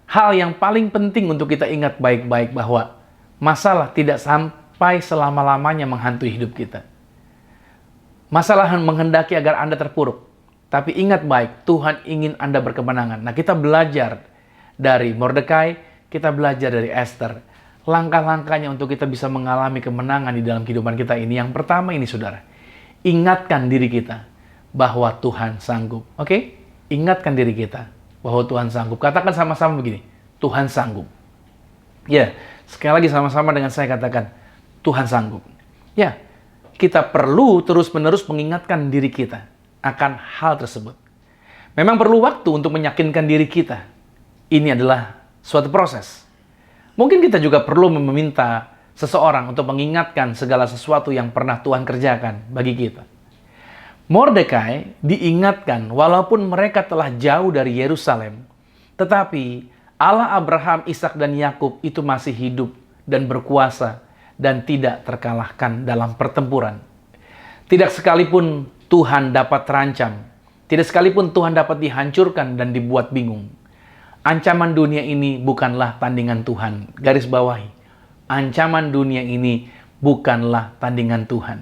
hal yang paling penting untuk kita ingat baik-baik, bahwa masalah tidak sampai selama-lamanya menghantui hidup kita. Masalah menghendaki agar Anda terpuruk. Tapi ingat baik, Tuhan ingin Anda berkemenangan. Nah, kita belajar dari Mordekai, kita belajar dari Esther. Langkah-langkahnya untuk kita bisa mengalami kemenangan di dalam kehidupan kita ini. Yang pertama ini saudara, ingatkan diri kita bahwa Tuhan sanggup. Oke? Ingatkan diri kita bahwa Tuhan sanggup. Katakan sama-sama begini, Tuhan sanggup. Ya, sekali lagi sama-sama dengan saya katakan, Tuhan sanggup. Ya, kita perlu terus-menerus mengingatkan diri kita akan hal tersebut. Memang perlu waktu untuk meyakinkan diri kita. Ini adalah suatu proses. Mungkin kita juga perlu meminta seseorang untuk mengingatkan segala sesuatu yang pernah Tuhan kerjakan bagi kita. Mordekai diingatkan walaupun mereka telah jauh dari Yerusalem, tetapi Allah Abraham, Ishak dan Yakub itu masih hidup dan berkuasa dan tidak terkalahkan dalam pertempuran. Tidak sekalipun Tuhan dapat terancam, tidak sekalipun Tuhan dapat dihancurkan dan dibuat bingung. Ancaman dunia ini bukanlah tandingan Tuhan. Garis bawahi. Ancaman dunia ini bukanlah tandingan Tuhan.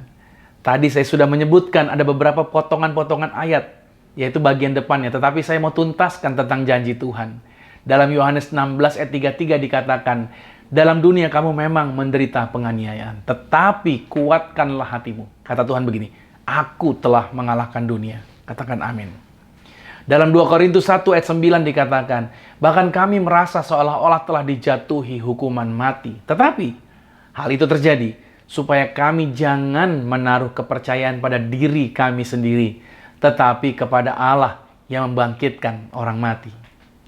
Tadi saya sudah menyebutkan ada beberapa potongan-potongan ayat, yaitu bagian depannya. Tetapi saya mau tuntaskan tentang janji Tuhan. Dalam Yohanes 16 ayat 33 dikatakan, dalam dunia kamu memang menderita penganiayaan, tetapi kuatkanlah hatimu. Kata Tuhan begini, aku telah mengalahkan dunia. Katakan amin. Dalam 2 Korintus 1 ayat 9 dikatakan, bahkan kami merasa seolah-olah telah dijatuhi hukuman mati. Tetapi hal itu terjadi supaya kami jangan menaruh kepercayaan pada diri kami sendiri, tetapi kepada Allah yang membangkitkan orang mati.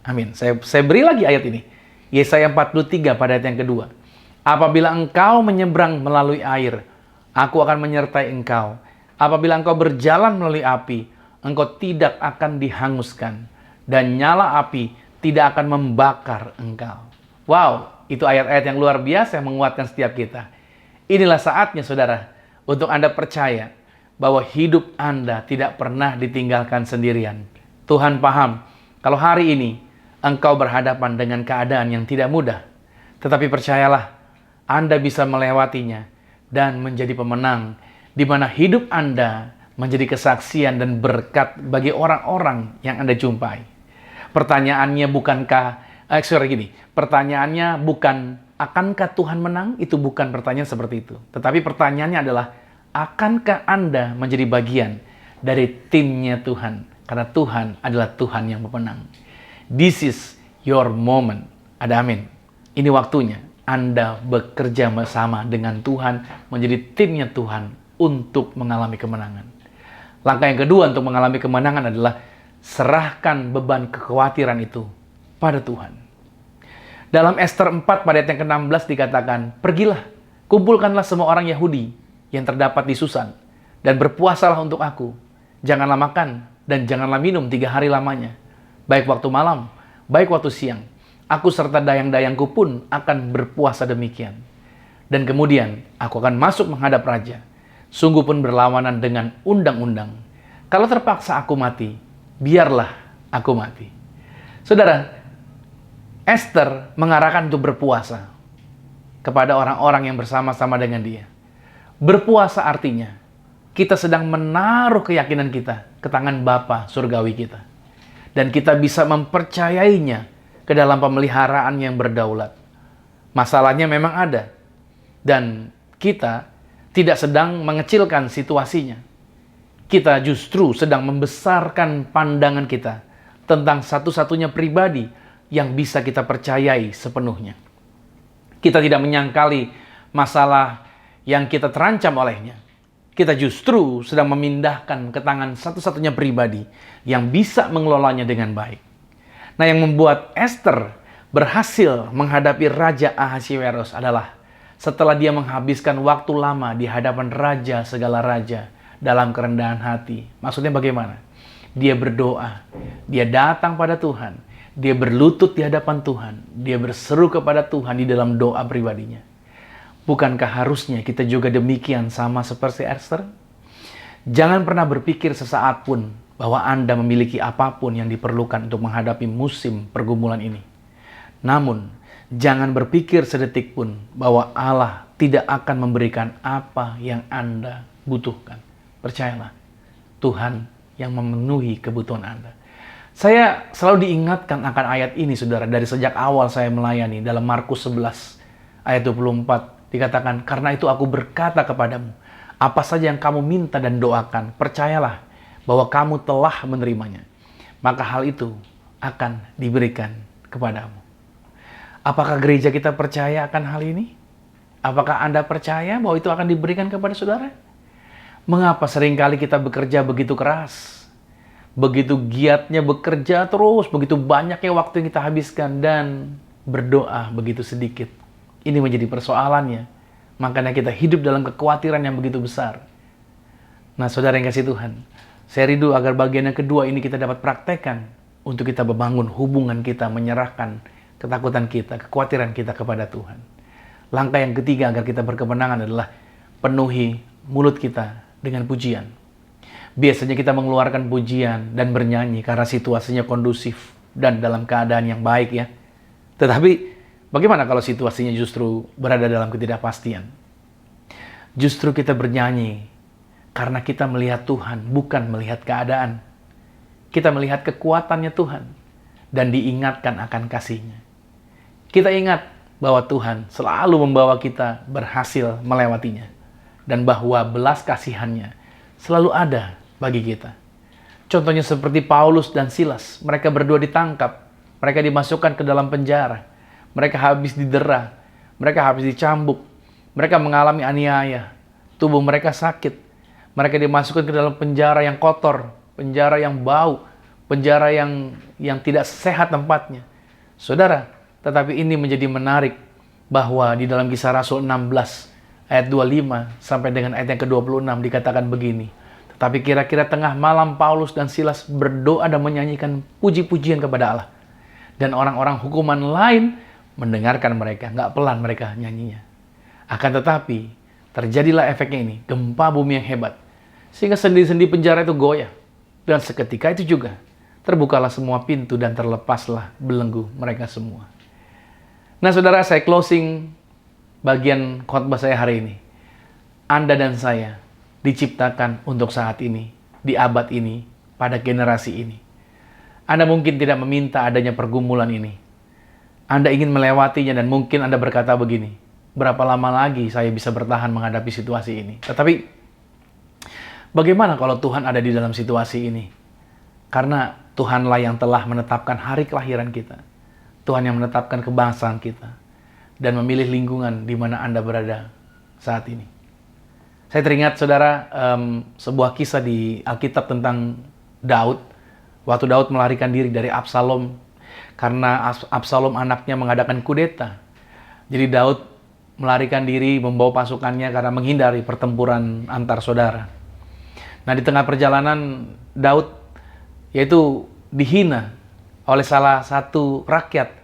Amin. Saya beri lagi ayat ini. Yesaya 43 pada ayat yang kedua. Apabila engkau menyeberang melalui air, aku akan menyertai engkau. Apabila engkau berjalan melalui api, engkau tidak akan dihanguskan, dan nyala api tidak akan membakar engkau. Wow, itu ayat-ayat yang luar biasa yang menguatkan setiap kita. Inilah saatnya saudara, untuk Anda percaya bahwa hidup Anda tidak pernah ditinggalkan sendirian. Tuhan paham, kalau hari ini engkau berhadapan dengan keadaan yang tidak mudah, tetapi percayalah, Anda bisa melewatinya dan menjadi pemenang, di mana hidup Anda menjadi kesaksian dan berkat bagi orang-orang yang Anda jumpai. Pertanyaannya pertanyaannya bukan akankah Tuhan menang? Itu bukan pertanyaan seperti itu. Tetapi pertanyaannya adalah, akankah Anda menjadi bagian dari timnya Tuhan? Karena Tuhan adalah Tuhan yang pemenang. This is your moment. Ada amin. Ini waktunya Anda bekerja bersama dengan Tuhan, menjadi timnya Tuhan untuk mengalami kemenangan. Langkah yang kedua untuk mengalami kemenangan adalah serahkan beban kekhawatiran itu pada Tuhan. Dalam Esther 4 pada ayat yang ke-16 dikatakan, pergilah, kumpulkanlah semua orang Yahudi yang terdapat di Susan, dan berpuasalah untuk aku. Janganlah makan dan janganlah minum 3 hari lamanya, baik waktu malam, baik waktu siang. Aku serta dayang-dayangku pun akan berpuasa demikian. Dan kemudian aku akan masuk menghadap raja, sungguh pun berlawanan dengan undang-undang. Kalau terpaksa aku mati, biarlah aku mati. Saudara, Esther mengarahkan untuk berpuasa kepada orang-orang yang bersama-sama dengan dia. Berpuasa artinya kita sedang menaruh keyakinan kita ke tangan Bapa surgawi kita. Dan kita bisa mempercayainya ke dalam pemeliharaan yang berdaulat. Masalahnya memang ada. Dan kita tidak sedang mengecilkan situasinya. Kita justru sedang membesarkan pandangan kita tentang satu-satunya pribadi yang bisa kita percayai sepenuhnya. Kita tidak menyangkali masalah yang kita terancam olehnya. Kita justru sedang memindahkan ke tangan satu-satunya pribadi yang bisa mengelolanya dengan baik. Nah, yang membuat Esther berhasil menghadapi Raja Ahasiweros adalah setelah dia menghabiskan waktu lama di hadapan raja segala raja dalam kerendahan hati. Maksudnya bagaimana? Dia berdoa, dia datang pada Tuhan, dia berlutut di hadapan Tuhan, dia berseru kepada Tuhan di dalam doa pribadinya. Bukankah harusnya kita juga demikian sama seperti Esther? Jangan pernah berpikir sesaat pun bahwa Anda memiliki apapun yang diperlukan untuk menghadapi musim pergumulan ini. Namun, jangan berpikir sedetik pun bahwa Allah tidak akan memberikan apa yang Anda butuhkan. Percayalah, Tuhan yang memenuhi kebutuhan Anda. Saya selalu diingatkan akan ayat ini, saudara, dari sejak awal saya melayani. Dalam Markus 11 ayat 24 dikatakan, karena itu aku berkata kepadamu, apa saja yang kamu minta dan doakan, percayalah bahwa kamu telah menerimanya, maka hal itu akan diberikan kepadamu. Apakah gereja kita percaya akan hal ini? Apakah Anda percaya bahwa itu akan diberikan kepada saudara? Mengapa seringkali kita bekerja begitu keras? Begitu giatnya bekerja terus, begitu banyaknya waktu yang kita habiskan, dan berdoa begitu sedikit. Ini menjadi persoalannya. Makanya kita hidup dalam kekhawatiran yang begitu besar. Nah, saudara yang kasih Tuhan, saya rindu agar bagian yang kedua ini kita dapat praktekkan untuk kita membangun hubungan kita, menyerahkan ketakutan kita, kekhawatiran kita kepada Tuhan. Langkah yang ketiga agar kita berkemenangan adalah penuhi mulut kita dengan pujian. Biasanya kita mengeluarkan pujian dan bernyanyi karena situasinya kondusif dan dalam keadaan yang baik ya. Tetapi bagaimana kalau situasinya justru berada dalam ketidakpastian? Justru kita bernyanyi karena kita melihat Tuhan, bukan melihat keadaan. Kita melihat kekuatannya Tuhan dan diingatkan akan kasih-Nya. Kita ingat bahwa Tuhan selalu membawa kita berhasil melewatinya. Dan bahwa belas kasihan-Nya selalu ada bagi kita. Contohnya seperti Paulus dan Silas. Mereka berdua ditangkap. Mereka dimasukkan ke dalam penjara. Mereka habis didera. Mereka habis dicambuk. Mereka mengalami aniaya. Tubuh mereka sakit. Mereka dimasukkan ke dalam penjara yang kotor. Penjara yang bau. Penjara yang tidak sehat tempatnya. Saudara, tetapi ini menjadi menarik bahwa di dalam Kisah Rasul 16 ayat 25 sampai dengan ayat yang ke-26 dikatakan begini. Tetapi kira-kira tengah malam Paulus dan Silas berdoa dan menyanyikan puji-pujian kepada Allah. Dan orang-orang hukuman lain mendengarkan mereka, nggak pelan mereka nyanyinya. Akan tetapi terjadilah efeknya ini, gempa bumi yang hebat. Sehingga sendi-sendi penjara itu goyah. Dan seketika itu juga terbukalah semua pintu dan terlepaslah belenggu mereka semua. Nah saudara, saya closing bagian khotbah saya hari ini. Anda dan saya diciptakan untuk saat ini, di abad ini, pada generasi ini. Anda mungkin tidak meminta adanya pergumulan ini. Anda ingin melewatinya dan mungkin Anda berkata begini, berapa lama lagi saya bisa bertahan menghadapi situasi ini? Tetapi bagaimana kalau Tuhan ada di dalam situasi ini? Karena Tuhanlah yang telah menetapkan hari kelahiran kita. Tuhan yang menetapkan kebangsaan kita. Dan memilih lingkungan di mana Anda berada saat ini. Saya teringat, saudara, sebuah kisah di Alkitab tentang Daud. Waktu Daud melarikan diri dari Absalom. Karena Absalom anaknya mengadakan kudeta. Jadi Daud melarikan diri, membawa pasukannya karena menghindari pertempuran antar saudara. Nah, di tengah perjalanan Daud yaitu dihina oleh salah satu rakyat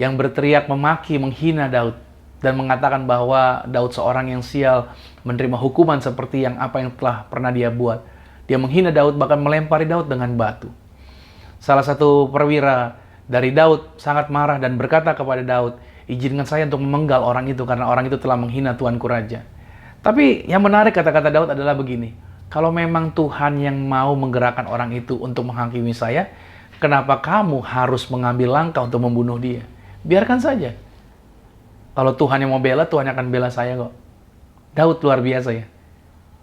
yang berteriak memaki, menghina Daud dan mengatakan bahwa Daud seorang yang sial, menerima hukuman seperti yang telah pernah dia buat. Dia menghina Daud, bahkan melempari Daud dengan batu. Salah satu perwira dari Daud sangat marah dan berkata kepada Daud, izinkan saya untuk memenggal orang itu karena orang itu telah menghina Tuanku Raja. Tapi yang menarik kata-kata Daud adalah begini, kalau memang Tuhan yang mau menggerakkan orang itu untuk menghakimi saya, kenapa kamu harus mengambil langkah untuk membunuh dia? Biarkan saja. Kalau Tuhan yang mau bela, Tuhan akan bela saya kok. Daud luar biasa ya.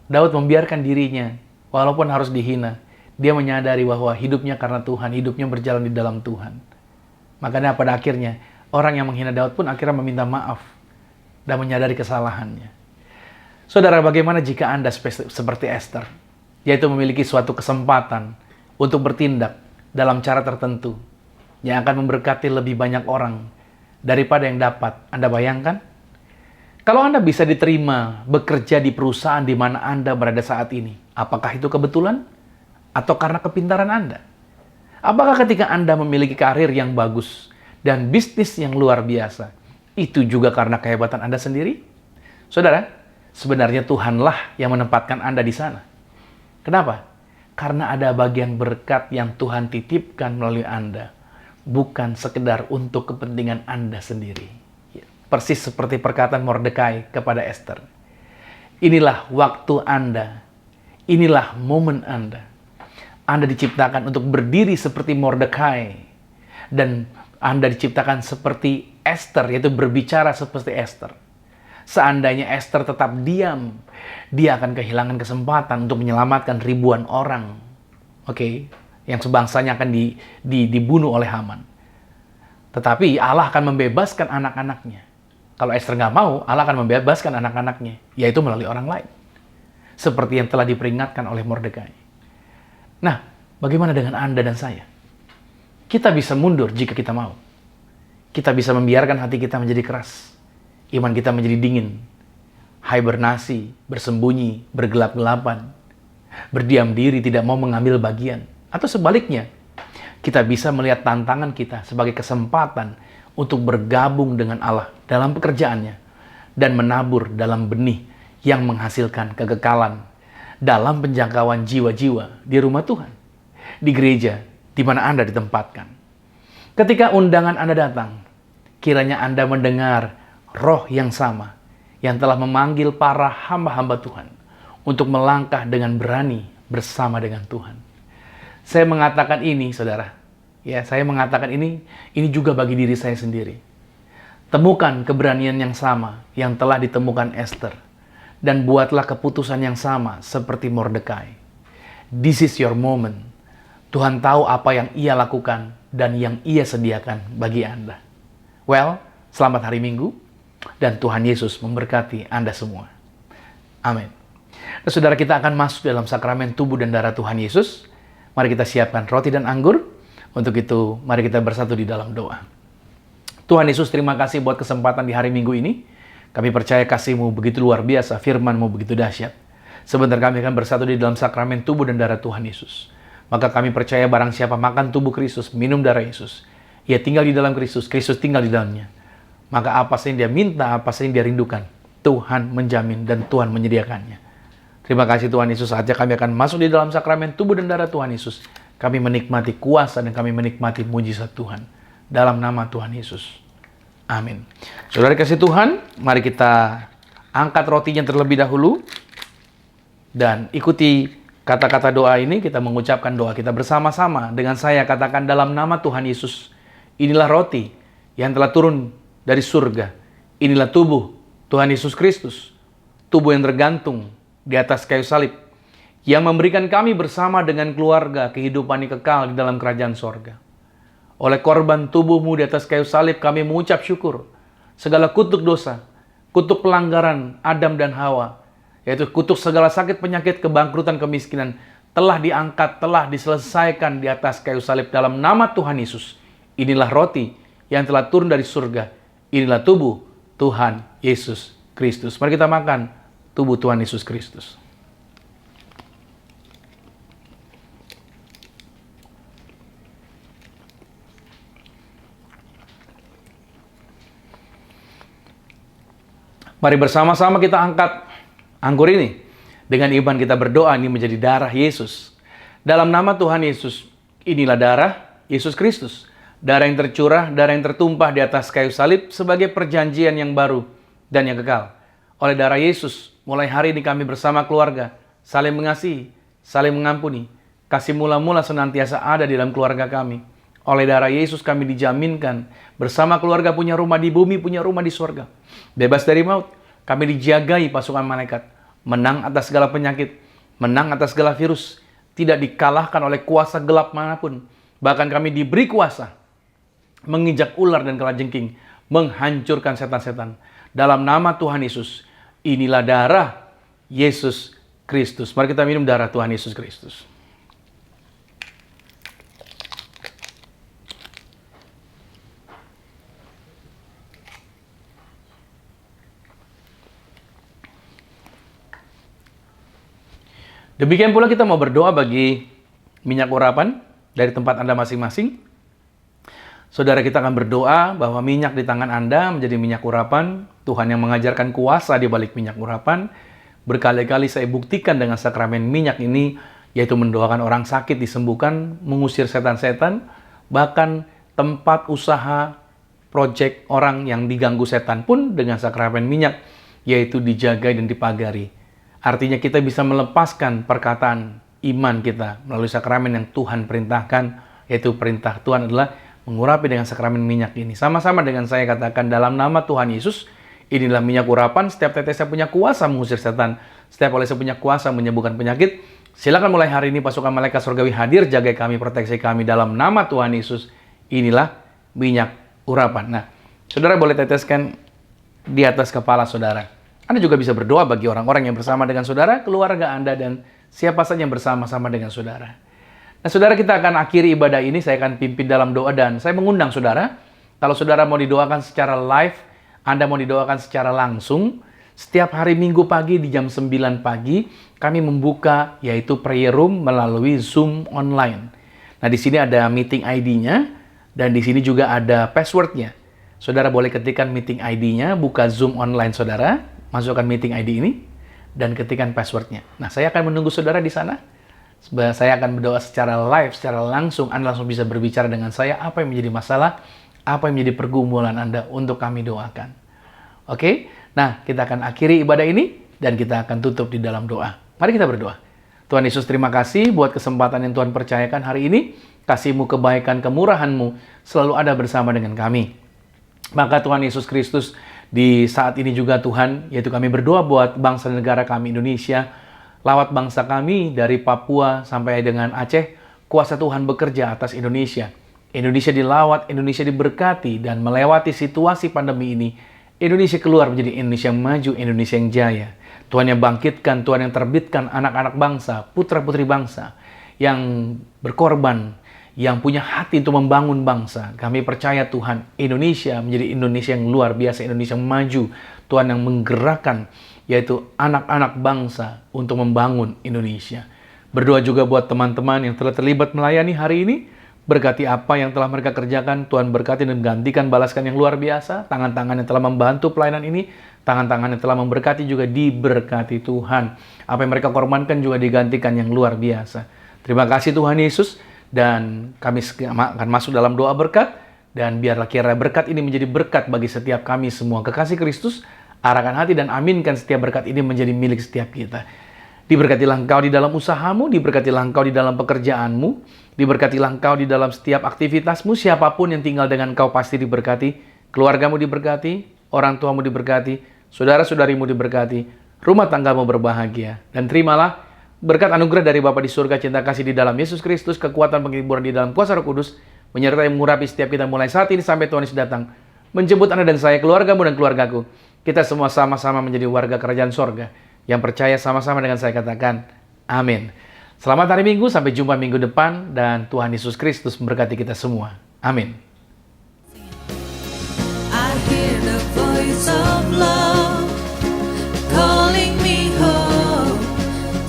Daud membiarkan dirinya, walaupun harus dihina. Dia menyadari bahwa hidupnya karena Tuhan, hidupnya berjalan di dalam Tuhan. Makanya pada akhirnya, orang yang menghina Daud pun akhirnya meminta maaf dan menyadari kesalahannya. Saudara, bagaimana jika Anda seperti Esther, yaitu memiliki suatu kesempatan untuk bertindak dalam cara tertentu yang akan memberkati lebih banyak orang daripada yang dapat Anda bayangkan? Kalau Anda bisa diterima bekerja di perusahaan di mana Anda berada saat ini, apakah itu kebetulan atau karena kepintaran Anda? Apakah ketika Anda memiliki karir yang bagus dan bisnis yang luar biasa, itu juga karena kehebatan Anda sendiri? Saudara, sebenarnya Tuhanlah yang menempatkan Anda di sana. Kenapa? Karena ada bagian berkat yang Tuhan titipkan melalui Anda. Bukan sekedar untuk kepentingan Anda sendiri. Persis seperti perkataan Mordekai kepada Esther. Inilah waktu Anda. Inilah momen Anda. Anda diciptakan untuk berdiri seperti Mordekai. Dan Anda diciptakan seperti Esther, yaitu berbicara seperti Esther. Seandainya Esther tetap diam, dia akan kehilangan kesempatan untuk menyelamatkan ribuan orang. Yang sebangsanya akan dibunuh oleh Haman. Tetapi Allah akan membebaskan anak-anaknya. Kalau Esther nggak mau, Allah akan membebaskan anak-anaknya, yaitu melalui orang lain. Seperti yang telah diperingatkan oleh Mordekai. Nah, bagaimana dengan Anda dan saya? Kita bisa mundur jika kita mau. Kita bisa membiarkan hati kita menjadi keras. Iman kita menjadi dingin. Hibernasi, bersembunyi, bergelap-gelapan. Berdiam diri, tidak mau mengambil bagian. Atau sebaliknya, kita bisa melihat tantangan kita sebagai kesempatan untuk bergabung dengan Allah dalam pekerjaannya dan menabur dalam benih yang menghasilkan kekekalan dalam penjangkauan jiwa-jiwa di rumah Tuhan, di gereja di mana Anda ditempatkan. Ketika undangan Anda datang, kiranya Anda mendengar roh yang sama yang telah memanggil para hamba-hamba Tuhan untuk melangkah dengan berani bersama dengan Tuhan. Saya mengatakan ini, saudara. Saya mengatakan ini juga bagi diri saya sendiri. Temukan keberanian yang sama yang telah ditemukan Esther. Dan buatlah keputusan yang sama seperti Mordekai. This is your moment. Tuhan tahu apa yang Ia lakukan dan yang Ia sediakan bagi Anda. Selamat hari Minggu. Dan Tuhan Yesus memberkati Anda semua. Amin. Nah, saudara, kita akan masuk dalam sakramen tubuh dan darah Tuhan Yesus. Mari kita siapkan roti dan anggur. Untuk itu, mari kita bersatu di dalam doa. Tuhan Yesus, terima kasih buat kesempatan di hari Minggu ini. Kami percaya kasih-Mu begitu luar biasa, firman-Mu begitu dahsyat. Sebentar kami akan bersatu di dalam sakramen tubuh dan darah Tuhan Yesus. Maka kami percaya barang siapa makan tubuh Kristus, minum darah Yesus, ia tinggal di dalam Kristus, Kristus tinggal di dalamnya. Maka apa saja yang dia minta, apa saja yang dia rindukan, Tuhan menjamin dan Tuhan menyediakannya. Terima kasih Tuhan Yesus. Saatnya kami akan masuk di dalam sakramen tubuh dan darah Tuhan Yesus. Kami menikmati kuasa dan kami menikmati mujizat Tuhan. Dalam nama Tuhan Yesus. Amin. Saudara kasih Tuhan, mari kita angkat rotinya terlebih dahulu. Dan ikuti kata-kata doa ini, kita mengucapkan doa kita bersama-sama. Dengan saya katakan dalam nama Tuhan Yesus. Inilah roti yang telah turun dari surga. Inilah tubuh Tuhan Yesus Kristus. Tubuh yang tergantung di atas kayu salib, yang memberikan kami bersama dengan keluarga kehidupan yang kekal di dalam kerajaan sorga. Oleh korban tubuh-Mu di atas kayu salib, kami mengucap syukur. Segala kutuk dosa, kutuk pelanggaran Adam dan Hawa, yaitu kutuk segala sakit, penyakit, kebangkrutan, kemiskinan, telah diangkat, telah diselesaikan di atas kayu salib dalam nama Tuhan Yesus. Inilah roti yang telah turun dari surga. Inilah tubuh Tuhan Yesus Kristus. Mari kita makan tubuh Tuhan Yesus Kristus. Mari bersama-sama kita angkat anggur ini. Dengan iman kita berdoa, ini menjadi darah Yesus. Dalam nama Tuhan Yesus, inilah darah Yesus Kristus. Darah yang tercurah, darah yang tertumpah di atas kayu salib sebagai perjanjian yang baru dan yang kekal. Oleh darah Yesus, mulai hari ini kami bersama keluarga, saling mengasihi, saling mengampuni. Kasih mula-mula senantiasa ada di dalam keluarga kami. Oleh darah Yesus kami dijaminkan bersama keluarga punya rumah di bumi, punya rumah di surga. Bebas dari maut, kami dijagai pasukan malaikat. Menang atas segala penyakit, menang atas segala virus. Tidak dikalahkan oleh kuasa gelap manapun. Bahkan kami diberi kuasa menginjak ular dan kalajengking, menghancurkan setan-setan. Dalam nama Tuhan Yesus, inilah darah Yesus Kristus. Mari kita minum darah Tuhan Yesus Kristus. Demikian pula kita mau berdoa bagi minyak urapan dari tempat Anda masing-masing. Saudara, kita akan berdoa bahwa minyak di tangan Anda menjadi minyak urapan. Tuhan yang mengajarkan kuasa di balik minyak urapan. Berkali-kali saya buktikan dengan sakramen minyak ini, yaitu mendoakan orang sakit disembuhkan, mengusir setan-setan, bahkan tempat usaha, proyek orang yang diganggu setan pun dengan sakramen minyak, yaitu dijaga dan dipagari. Artinya kita bisa melepaskan perkataan iman kita melalui sakramen yang Tuhan perintahkan, yaitu perintah Tuhan adalah mengurapi dengan sakramen minyak ini. Sama-sama dengan saya katakan, dalam nama Tuhan Yesus, inilah minyak urapan. Setiap tetesnya punya kuasa mengusir setan. Setiap olesnya punya kuasa menyembuhkan penyakit. Silakan mulai hari ini pasukan malaikat surgawi hadir, jaga kami, proteksi kami dalam nama Tuhan Yesus. Inilah minyak urapan. Nah, saudara boleh teteskan di atas kepala saudara. Anda juga bisa berdoa bagi orang-orang yang bersama dengan saudara, keluarga Anda, dan siapa saja yang bersama-sama dengan saudara. Nah, saudara, kita akan akhiri ibadah ini. Saya akan pimpin dalam doa dan saya mengundang saudara. Kalau saudara mau didoakan secara live, Anda mau didoakan secara langsung, setiap hari Minggu pagi di jam 9 pagi, kami membuka yaitu prayer room melalui Zoom online. Nah, di sini ada meeting ID-nya dan di sini juga ada password-nya. Saudara boleh ketikkan meeting ID-nya, buka Zoom online saudara, masukkan meeting ID ini, dan ketikkan password-nya. Nah, saya akan menunggu saudara di sana. Saya akan berdoa secara live, secara langsung. Anda langsung bisa berbicara dengan saya apa yang menjadi masalah, apa yang menjadi pergumulan Anda untuk kami doakan. Oke? Nah, kita akan akhiri ibadah ini dan kita akan tutup di dalam doa. Mari kita berdoa. Tuhan Yesus, terima kasih buat kesempatan yang Tuhan percayakan hari ini. Kasih-Mu, kebaikan, kemurahan-Mu selalu ada bersama dengan kami. Maka Tuhan Yesus Kristus, di saat ini juga Tuhan, yaitu kami berdoa buat bangsa dan negara kami Indonesia, lawat bangsa kami dari Papua sampai dengan Aceh, kuasa Tuhan bekerja atas Indonesia. Indonesia dilawat, Indonesia diberkati, dan melewati situasi pandemi ini, Indonesia keluar menjadi Indonesia yang maju, Indonesia yang jaya. Tuhan yang bangkitkan, Tuhan yang terbitkan anak-anak bangsa, putra-putri bangsa, yang berkorban, yang punya hati untuk membangun bangsa. Kami percaya Tuhan, Indonesia menjadi Indonesia yang luar biasa, Indonesia yang maju. Tuhan yang menggerakkan, yaitu anak-anak bangsa untuk membangun Indonesia. Berdoa juga buat teman-teman yang telah terlibat melayani hari ini. Berkati apa yang telah mereka kerjakan, Tuhan berkati dan gantikan, balaskan yang luar biasa. Tangan-tangan yang telah membantu pelayanan ini, tangan-tangan yang telah memberkati juga diberkati Tuhan. Apa yang mereka korbankan juga digantikan yang luar biasa. Terima kasih Tuhan Yesus. Dan kami akan masuk dalam doa berkat, dan biarlah kiranya berkat ini menjadi berkat bagi setiap kami semua. Kekasih Kristus, arahkan hati dan aminkan setiap berkat ini menjadi milik setiap kita. Diberkatilah engkau di dalam usahamu, diberkatilah engkau di dalam pekerjaanmu, diberkatilah engkau di dalam setiap aktivitasmu. Siapapun yang tinggal dengan engkau pasti diberkati. Keluargamu diberkati, orang tuamu diberkati, saudara-saudarimu diberkati, rumah tanggamu berbahagia. Dan terimalah berkat anugerah dari Bapa di surga, cinta kasih di dalam Yesus Kristus, kekuatan penghiburan di dalam kuasa Roh Kudus, menyertai mengurapi setiap kita mulai saat ini sampai Tuhan Yesus datang, menjemput Anda dan saya, keluargamu dan keluargaku. Kita semua sama-sama menjadi warga kerajaan sorga. Yang percaya sama-sama dengan saya katakan, amin. Selamat hari Minggu, sampai jumpa minggu depan, dan Tuhan Yesus Kristus memberkati kita semua. Amin. I hear the voice of love calling me home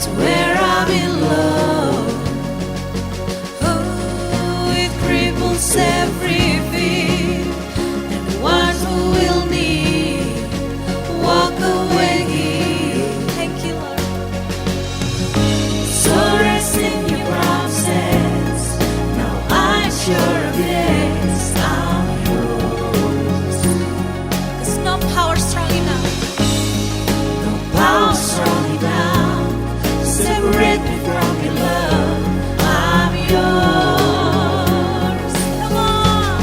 to where I belong. Oh, it cripples every fear, and the ones who will need walk away. Thank you, Lord. So rest in your promises. Now I'm sure of this. I'm yours. There's no power strong enough. No power strong enough to separate me from your love. I'm yours. Come on.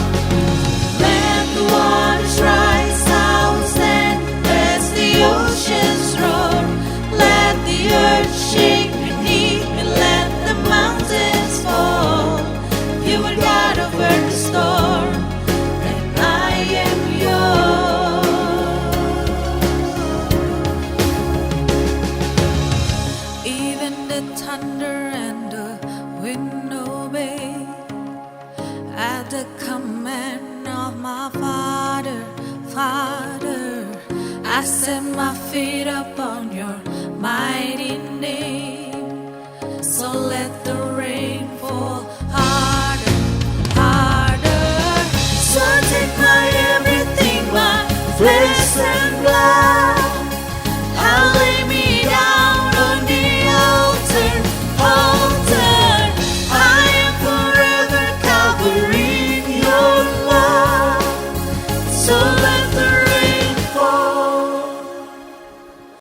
Let the waters rise, I will stand as the oceans roar. Let the earth shake beneath me, let the mountains fall. You are God over the storm, and I am yours. Even the thunder and the wind obey at the command of my Father. Father, I set my feet upon your mighty name. So let the rain fall harder, harder. So take my everything, my flesh and blood.